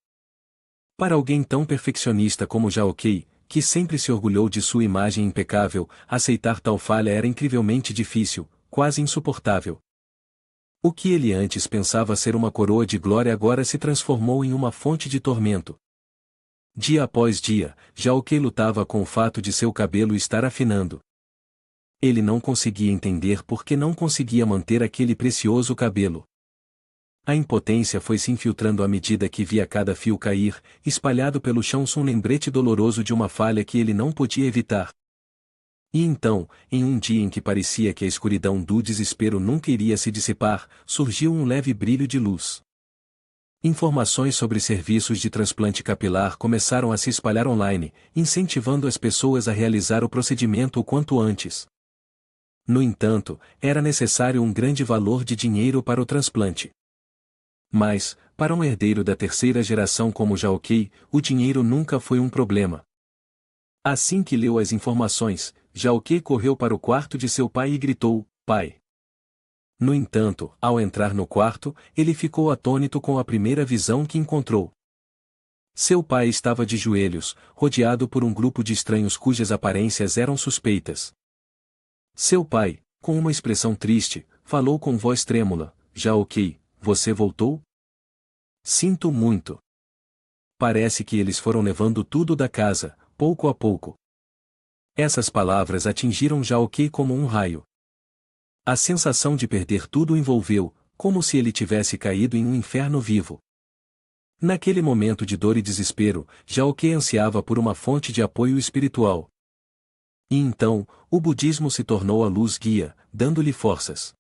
Para alguém tão perfeccionista como Jaokei, que sempre se orgulhou de sua imagem impecável, aceitar tal falha era incrivelmente difícil, quase insuportável. O que ele antes pensava ser uma coroa de glória agora se transformou em uma fonte de tormento. Dia após dia, Xiaoqui lutava com o fato de seu cabelo estar afinando. Ele não conseguia entender por que não conseguia manter aquele precioso cabelo. A impotência foi se infiltrando à medida que via cada fio cair, espalhado pelo chão um lembrete doloroso de uma falha que ele não podia evitar. E então, em um dia em que parecia que a escuridão do desespero nunca iria se dissipar, surgiu um leve brilho de luz. Informações sobre serviços de transplante capilar começaram a se espalhar online, incentivando as pessoas a realizar o procedimento o quanto antes. No entanto, era necessário um grande valor de dinheiro para o transplante. Mas, para um herdeiro da terceira geração como Xiaoqi, o dinheiro nunca foi um problema. Assim que leu as informações, Xiaoqi correu para o quarto de seu pai e gritou: "Pai!" No entanto, ao entrar no quarto, ele ficou atônito com a primeira visão que encontrou. Seu pai estava de joelhos, rodeado por um grupo de estranhos cujas aparências eram suspeitas. Seu pai, com uma expressão triste, falou com voz trêmula: "Xiaoqi, você voltou? Sinto muito." Parece que eles foram levando tudo da casa, pouco a pouco. Essas palavras atingiram Xiaoqi como um raio. A sensação de perder tudo o envolveu, como se ele tivesse caído em um inferno vivo. Naquele momento de dor e desespero, Xiaoqi ansiava por uma fonte de apoio espiritual. E então, o budismo se tornou a luz guia, dando-lhe forças.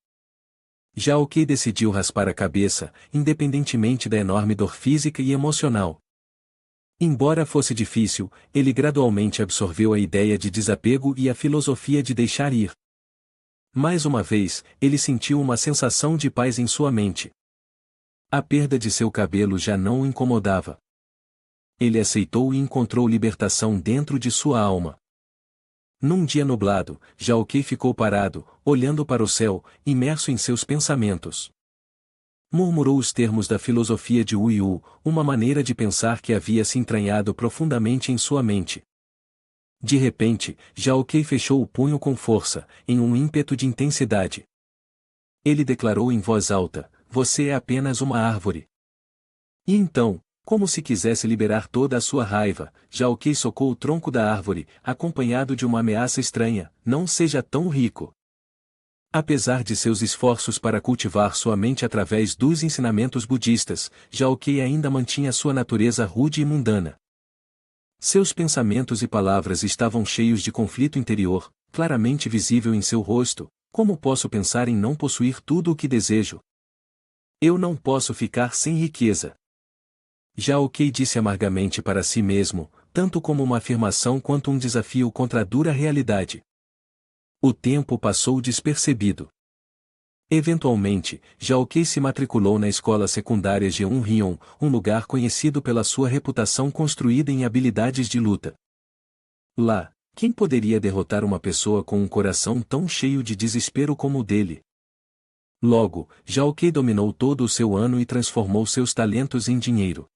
Xiaoqi decidiu raspar a cabeça, independentemente da enorme dor física e emocional. Embora fosse difícil, ele gradualmente absorveu a ideia de desapego e a filosofia de deixar ir. Mais uma vez, ele sentiu uma sensação de paz em sua mente. A perda de seu cabelo já não o incomodava. Ele aceitou e encontrou libertação dentro de sua alma. Num dia nublado, Xiaoqi ficou parado, olhando para o céu, imerso em seus pensamentos. Murmurou os termos da filosofia de Wu Yu, uma maneira de pensar que havia se entranhado profundamente em sua mente. De repente, Xiaoqi fechou o punho com força, em um ímpeto de intensidade. Ele declarou em voz alta: "Você é apenas uma árvore." E então, como se quisesse liberar toda a sua raiva, Xiaoqi socou o tronco da árvore, acompanhado de uma ameaça estranha: "Não seja tão rico." Apesar de seus esforços para cultivar sua mente através dos ensinamentos budistas, Xiaoqi ainda mantinha sua natureza rude e mundana. Seus pensamentos e palavras estavam cheios de conflito interior, claramente visível em seu rosto: "Como posso pensar em não possuir tudo o que desejo? Eu não posso ficar sem riqueza." Xiaoqi disse amargamente para si mesmo, tanto como uma afirmação quanto um desafio contra a dura realidade. O tempo passou despercebido. Eventualmente, Xiaoqi se matriculou na escola secundária Jeonrion, um lugar conhecido pela sua reputação construída em habilidades de luta. Lá, quem poderia derrotar uma pessoa com um coração tão cheio de desespero como o dele? Logo, Xiaoqi dominou todo o seu ano e transformou seus talentos em dinheiro.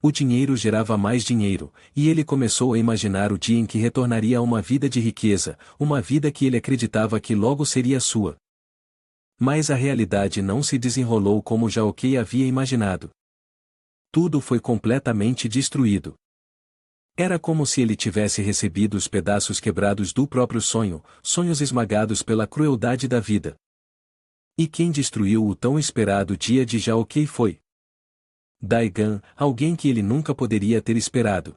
O dinheiro gerava mais dinheiro, e ele começou a imaginar o dia em que retornaria a uma vida de riqueza, uma vida que ele acreditava que logo seria sua. Mas a realidade não se desenrolou como Xiaoqi havia imaginado. Tudo foi completamente destruído. Era como se ele tivesse recebido os pedaços quebrados do próprio sonho, sonhos esmagados pela crueldade da vida. E quem destruiu o tão esperado dia de Xiaoqi foi Daigan, alguém que ele nunca poderia ter esperado.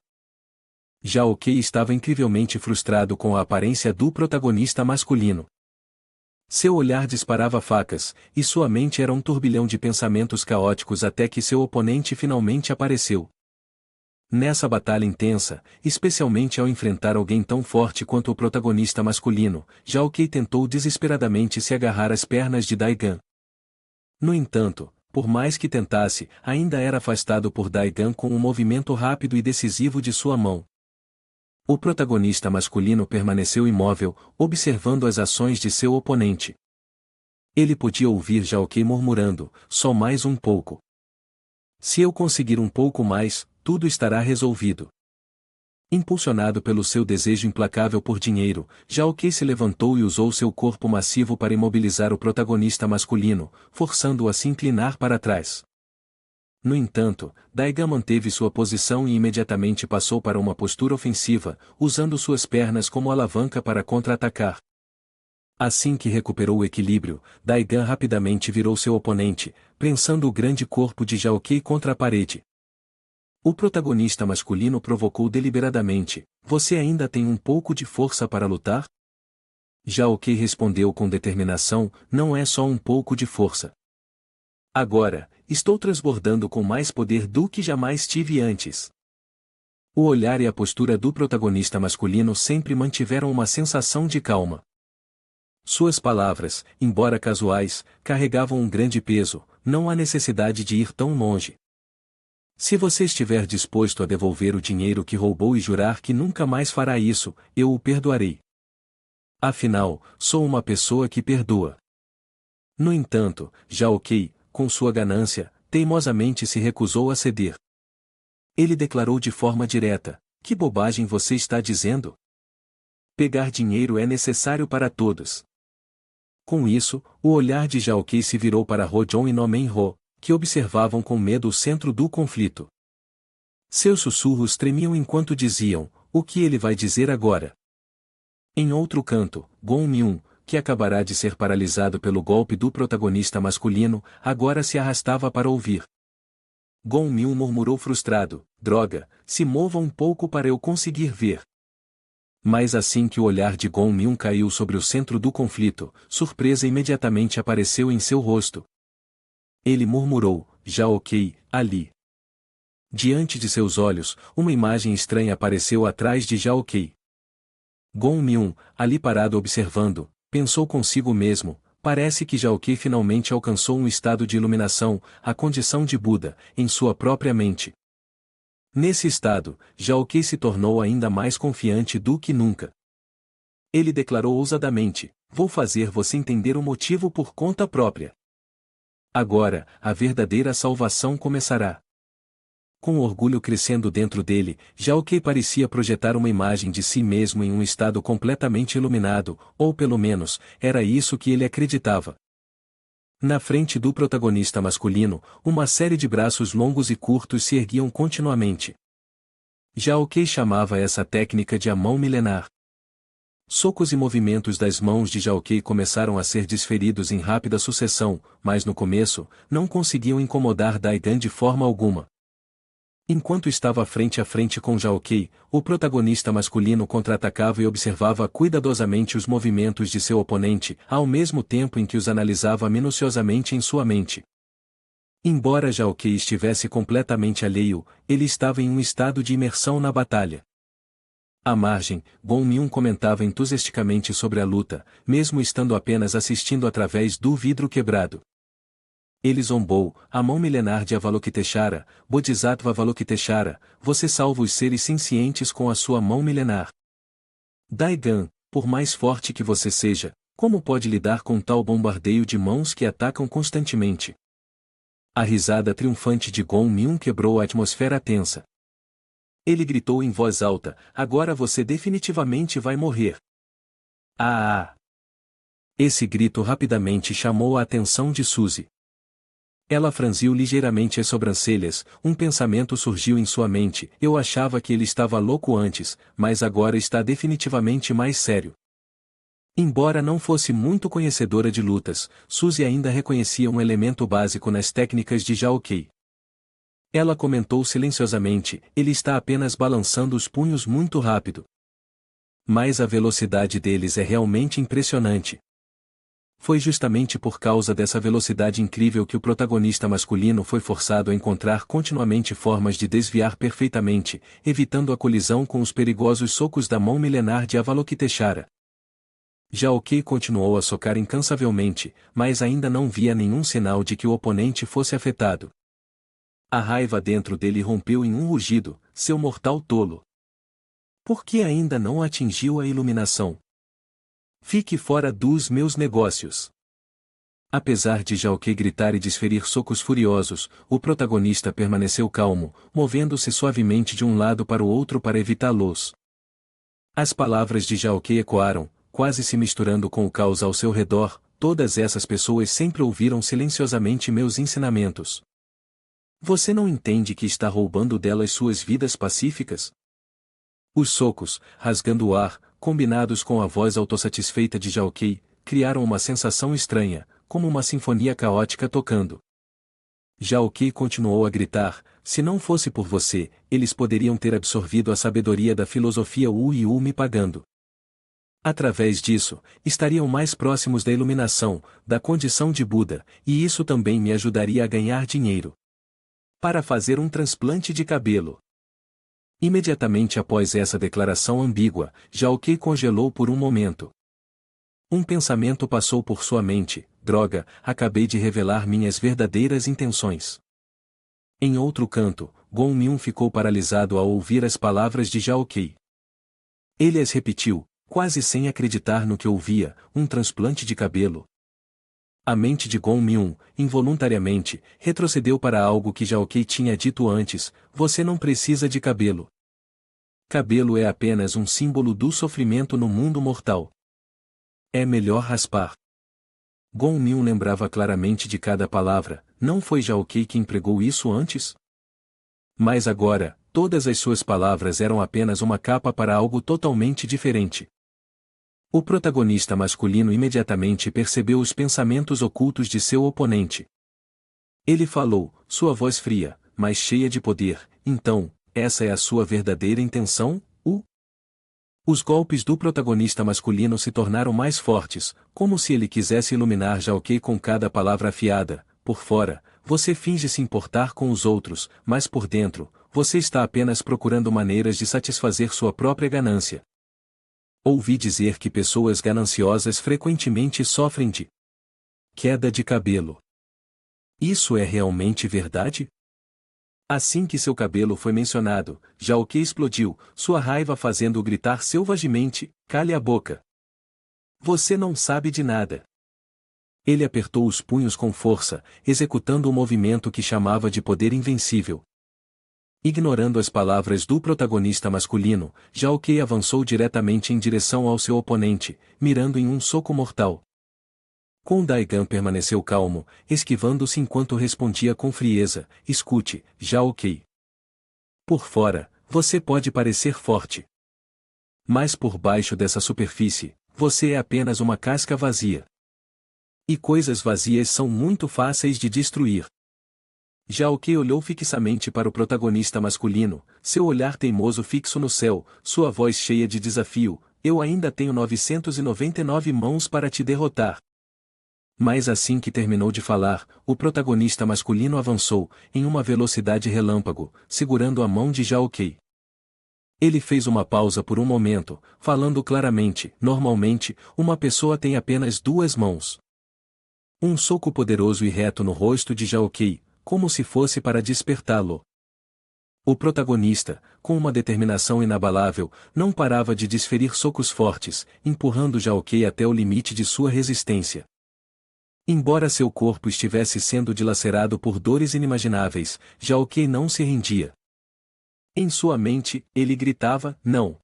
Xiaoqi estava incrivelmente frustrado com a aparência do protagonista masculino. Seu olhar disparava facas, e sua mente era um turbilhão de pensamentos caóticos até que seu oponente finalmente apareceu. Nessa batalha intensa, especialmente ao enfrentar alguém tão forte quanto o protagonista masculino, Xiaoqi tentou desesperadamente se agarrar às pernas de Daigan. No entanto, por mais que tentasse, ainda era afastado por Daigan com um movimento rápido e decisivo de sua mão. O protagonista masculino permaneceu imóvel, observando as ações de seu oponente. Ele podia ouvir Xiaoqi murmurando: "Só mais um pouco. Se eu conseguir um pouco mais, tudo estará resolvido." Impulsionado pelo seu desejo implacável por dinheiro, Jaokei se levantou e usou seu corpo massivo para imobilizar o protagonista masculino, forçando-o a se inclinar para trás. No entanto, Daigan manteve sua posição e imediatamente passou para uma postura ofensiva, usando suas pernas como alavanca para contra-atacar. Assim que recuperou o equilíbrio, Daigan rapidamente virou seu oponente, prensando o grande corpo de Jaokei contra a parede. O protagonista masculino provocou deliberadamente: "Você ainda tem um pouco de força para lutar?" Jaokei respondeu com determinação: "Não é só um pouco de força. Agora, estou transbordando com mais poder do que jamais tive antes." O olhar e a postura do protagonista masculino sempre mantiveram uma sensação de calma. Suas palavras, embora casuais, carregavam um grande peso: "Não há necessidade de ir tão longe. Se você estiver disposto a devolver o dinheiro que roubou e jurar que nunca mais fará isso, eu o perdoarei. Afinal, sou uma pessoa que perdoa." No entanto, Jaokei, com sua ganância, teimosamente se recusou a ceder. Ele declarou de forma direta: "Que bobagem você está dizendo? Pegar dinheiro é necessário para todos." Com isso, o olhar de Jaokei se virou para Ho-Jon e No-Men-Ho, que observavam com medo o centro do conflito. Seus sussurros tremiam enquanto diziam: "O que ele vai dizer agora?" Em outro canto, Gon-Myun, que acabará de ser paralisado pelo golpe do protagonista masculino, agora se arrastava para ouvir. Gon-Myun murmurou frustrado: "Droga, se mova um pouco para eu conseguir ver." Mas assim que o olhar de Gon-Myun caiu sobre o centro do conflito, surpresa imediatamente apareceu em seu rosto. Ele murmurou: "Jaokei, ali." Diante de seus olhos, uma imagem estranha apareceu atrás de Jaokei. Gon-Myun, ali parado observando, pensou consigo mesmo: "Parece que Jaokei finalmente alcançou um estado de iluminação, a condição de Buda, em sua própria mente." Nesse estado, Jaokei se tornou ainda mais confiante do que nunca. Ele declarou ousadamente: "Vou fazer você entender o motivo por conta própria. Agora, a verdadeira salvação começará." Com o orgulho crescendo dentro dele, Jaokei parecia projetar uma imagem de si mesmo em um estado completamente iluminado, ou pelo menos, era isso que ele acreditava. Na frente do protagonista masculino, uma série de braços longos e curtos se erguiam continuamente. Jaokei chamava essa técnica de a mão milenar. Socos e movimentos das mãos de Jaokei começaram a ser desferidos em rápida sucessão, mas no começo, não conseguiam incomodar Daigan de forma alguma. Enquanto estava frente a frente com Jaokei, o protagonista masculino contra-atacava e observava cuidadosamente os movimentos de seu oponente, ao mesmo tempo em que os analisava minuciosamente em sua mente. Embora Jaokei estivesse completamente alheio, ele estava em um estado de imersão na batalha. À margem, Gon-Myun comentava entusiasticamente sobre a luta, mesmo estando apenas assistindo através do vidro quebrado. Ele zombou: "A mão milenar de Avalokiteshvara, Bodhisattva Avalokiteshvara, você salva os seres sencientes com a sua mão milenar. Daigan, por mais forte que você seja, como pode lidar com tal bombardeio de mãos que atacam constantemente?" A risada triunfante de Gon-Myun quebrou a atmosfera tensa. Ele gritou em voz alta: "Agora você definitivamente vai morrer." Ah! Esse grito rapidamente chamou a atenção de Suzy. Ela franziu ligeiramente as sobrancelhas, um pensamento surgiu em sua mente: "Eu achava que ele estava louco antes, mas agora está definitivamente mais sério." Embora não fosse muito conhecedora de lutas, Suzy ainda reconhecia um elemento básico nas técnicas de Jaokei. Ela comentou silenciosamente: "Ele está apenas balançando os punhos muito rápido. Mas a velocidade deles é realmente impressionante." Foi justamente por causa dessa velocidade incrível que o protagonista masculino foi forçado a encontrar continuamente formas de desviar perfeitamente, evitando a colisão com os perigosos socos da mão milenar de Avalokiteshvara. Jaokei continuou a socar incansavelmente, mas ainda não via nenhum sinal de que o oponente fosse afetado. A raiva dentro dele rompeu em um rugido: "Seu mortal tolo! Por que ainda não atingiu a iluminação? Fique fora dos meus negócios." Apesar de Xiaoqui gritar e desferir socos furiosos, o protagonista permaneceu calmo, movendo-se suavemente de um lado para o outro para evitá-los. As palavras de Xiaoqui ecoaram, quase se misturando com o caos ao seu redor. Todas essas pessoas sempre ouviram silenciosamente meus ensinamentos. Você não entende que está roubando delas suas vidas pacíficas? Os socos, rasgando o ar, combinados com a voz autossatisfeita de Xiaoqui, criaram uma sensação estranha, como uma sinfonia caótica tocando. Xiaoqui continuou a gritar: se não fosse por você, eles poderiam ter absorvido a sabedoria da filosofia Wu e Wu me pagando. Através disso, estariam mais próximos da iluminação, da condição de Buda, e isso também me ajudaria a ganhar dinheiro. Para fazer um transplante de cabelo. Imediatamente após essa declaração ambígua, Xiaoqui congelou por um momento. Um pensamento passou por sua mente: droga, acabei de revelar minhas verdadeiras intenções. Em outro canto, Gong Miun ficou paralisado ao ouvir as palavras de Xiaoqui. Ele as repetiu, quase sem acreditar no que ouvia: um transplante de cabelo. A mente de Gong Miun, involuntariamente, retrocedeu para algo que Xiaoqui tinha dito antes: você não precisa de cabelo. Cabelo é apenas um símbolo do sofrimento no mundo mortal. É melhor raspar. Gong Miun lembrava claramente de cada palavra. Não foi Xiaoqui que empregou isso antes? Mas agora, todas as suas palavras eram apenas uma capa para algo totalmente diferente. O protagonista masculino imediatamente percebeu os pensamentos ocultos de seu oponente. Ele falou, sua voz fria, mas cheia de poder: então, essa é a sua verdadeira intenção? Os golpes do protagonista masculino se tornaram mais fortes, como se ele quisesse iluminar Xiaoqui com cada palavra afiada. Por fora, você finge se importar com os outros, mas por dentro, você está apenas procurando maneiras de satisfazer sua própria ganância. Ouvi dizer que pessoas gananciosas frequentemente sofrem de queda de cabelo. Isso é realmente verdade? Assim que seu cabelo foi mencionado, Xiaoqui explodiu, sua raiva fazendo-o gritar selvagemente: cale a boca. Você não sabe de nada. Ele apertou os punhos com força, executando um movimento que chamava de poder invencível. Ignorando as palavras do protagonista masculino, Xiaoqui avançou diretamente em direção ao seu oponente, mirando em um soco mortal. Kong Daigan permaneceu calmo, esquivando-se enquanto respondia com frieza: escute, Xiaoqui. Por fora, você pode parecer forte. Mas por baixo dessa superfície, você é apenas uma casca vazia. E coisas vazias são muito fáceis de destruir. Xiaoqui olhou fixamente para o protagonista masculino, seu olhar teimoso fixo no céu, sua voz cheia de desafio: eu ainda tenho 999 mãos para te derrotar. Mas assim que terminou de falar, o protagonista masculino avançou, em uma velocidade relâmpago, segurando a mão de Xiaoqui. Ele fez uma pausa por um momento, falando claramente: normalmente, uma pessoa tem apenas duas mãos. Um soco poderoso e reto no rosto de Xiaoqui, como se fosse para despertá-lo. O protagonista, com uma determinação inabalável, não parava de desferir socos fortes, empurrando Xiaoqui até o limite de sua resistência. Embora seu corpo estivesse sendo dilacerado por dores inimagináveis, Xiaoqui não se rendia. Em sua mente, ele gritava: não!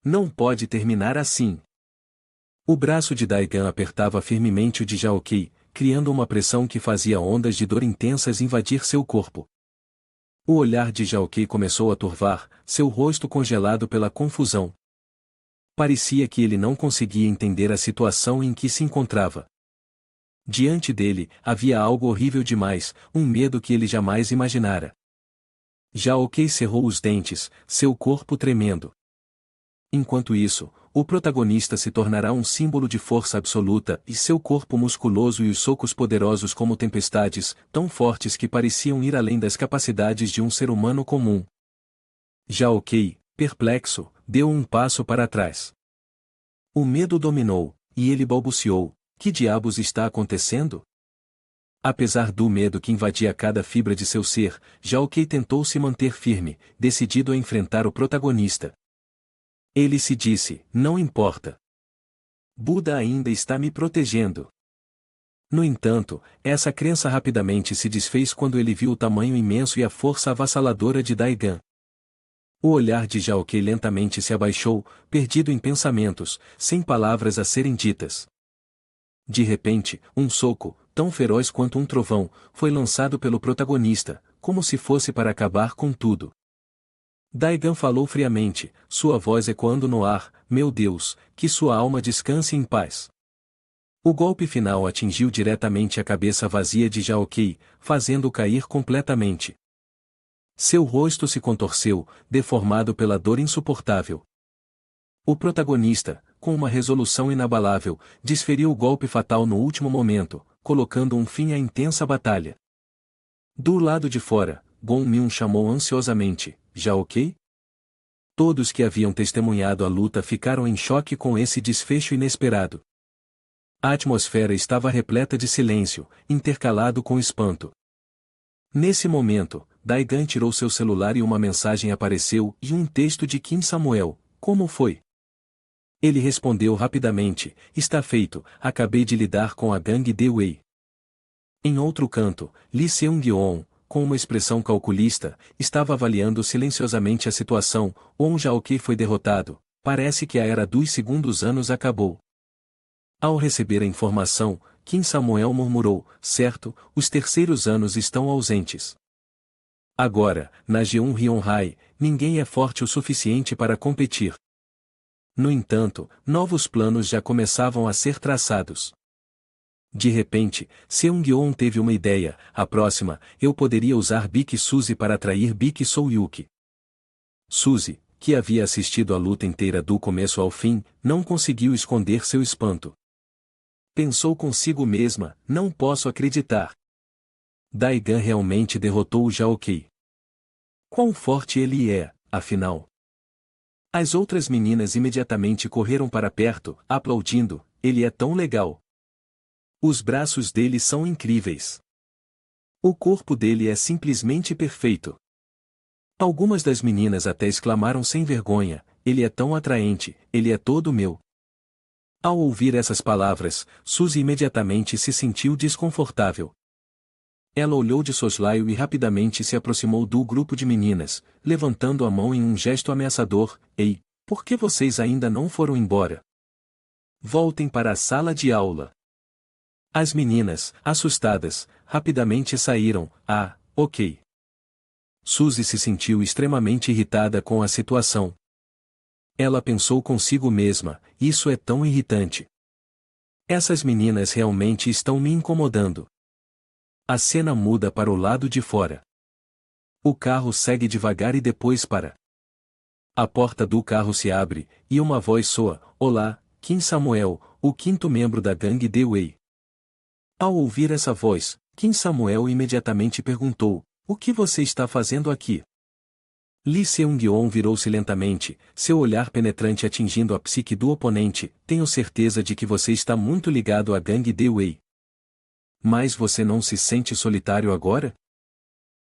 Não pode terminar assim! O braço de Daigan apertava firmemente o de Xiaoqui, criando uma pressão que fazia ondas de dor intensas invadir seu corpo. O olhar de Xiaoqui começou a turvar, seu rosto congelado pela confusão. Parecia que ele não conseguia entender a situação em que se encontrava. Diante dele, havia algo horrível demais, um medo que ele jamais imaginara. Xiaoqui cerrou os dentes, seu corpo tremendo. Enquanto isso, o protagonista se tornará um símbolo de força absoluta, e seu corpo musculoso e os socos poderosos como tempestades, tão fortes que pareciam ir além das capacidades de um ser humano comum. Xiaoqui, perplexo, deu um passo para trás. O medo dominou, e ele balbuciou: que diabos está acontecendo? Apesar do medo que invadia cada fibra de seu ser, Xiaoqui tentou se manter firme, decidido a enfrentar o protagonista. Ele se disse: não importa. Buda ainda está me protegendo. No entanto, essa crença rapidamente se desfez quando ele viu o tamanho imenso e a força avassaladora de Daigan. O olhar de Zhao Kei lentamente se abaixou, perdido em pensamentos, sem palavras a serem ditas. De repente, um soco, tão feroz quanto um trovão, foi lançado pelo protagonista, como se fosse para acabar com tudo. Daigan falou friamente, sua voz ecoando no ar: meu Deus, que sua alma descanse em paz. O golpe final atingiu diretamente a cabeça vazia de Zhao Kei, fazendo-o cair completamente. Seu rosto se contorceu, deformado pela dor insuportável. O protagonista, com uma resolução inabalável, desferiu o golpe fatal no último momento, colocando um fim à intensa batalha. Do lado de fora, Gong Miun chamou ansiosamente: Zhao Kei? Todos que haviam testemunhado a luta ficaram em choque com esse desfecho inesperado. A atmosfera estava repleta de silêncio, intercalado com espanto. Nesse momento, Daigan tirou seu celular e uma mensagem apareceu, e um texto de Kim Samuel: como foi? Ele respondeu rapidamente: está feito, acabei de lidar com a gangue de Wei. Em outro canto, Lee Seung-yeon, com uma expressão calculista, estava avaliando silenciosamente a situação. Won Zhao Kei foi derrotado, parece que a era dos segundos anos acabou. Ao receber a informação, Kim Samuel murmurou: certo, os terceiros anos estão ausentes. Agora, na G1 Ryonhai, ninguém é forte o suficiente para competir. No entanto, novos planos já começavam a ser traçados. De repente, Seung-yeon teve uma ideia: a próxima, eu poderia usar Bik Suzy para atrair Bik Souyuki. Suzy, que havia assistido a luta inteira do começo ao fim, não conseguiu esconder seu espanto. Pensou consigo mesma: não posso acreditar. Daigan realmente derrotou o Zhao Kei. Quão forte ele é, afinal? As outras meninas imediatamente correram para perto, aplaudindo: ele é tão legal. Os braços dele são incríveis. O corpo dele é simplesmente perfeito. Algumas das meninas até exclamaram sem vergonha: ele é tão atraente, ele é todo meu. Ao ouvir essas palavras, Suzy imediatamente se sentiu desconfortável. Ela olhou de soslaio e rapidamente se aproximou do grupo de meninas, levantando a mão em um gesto ameaçador: ei, por que vocês ainda não foram embora? Voltem para a sala de aula. As meninas, assustadas, rapidamente saíram. Ah, ok. Suzy se sentiu extremamente irritada com a situação. Ela pensou consigo mesma: isso é tão irritante. Essas meninas realmente estão me incomodando. A cena muda para o lado de fora. O carro segue devagar e depois para. A porta do carro se abre, e uma voz soa: olá, Kim Samuel, o quinto membro da gangue de Wei. Ao ouvir essa voz, Kim Samuel imediatamente perguntou: o que você está fazendo aqui? Lee Seung-yeon virou-se lentamente, seu olhar penetrante atingindo a psique do oponente: tenho certeza de que você está muito ligado à gangue de Wei. Mas você não se sente solitário agora?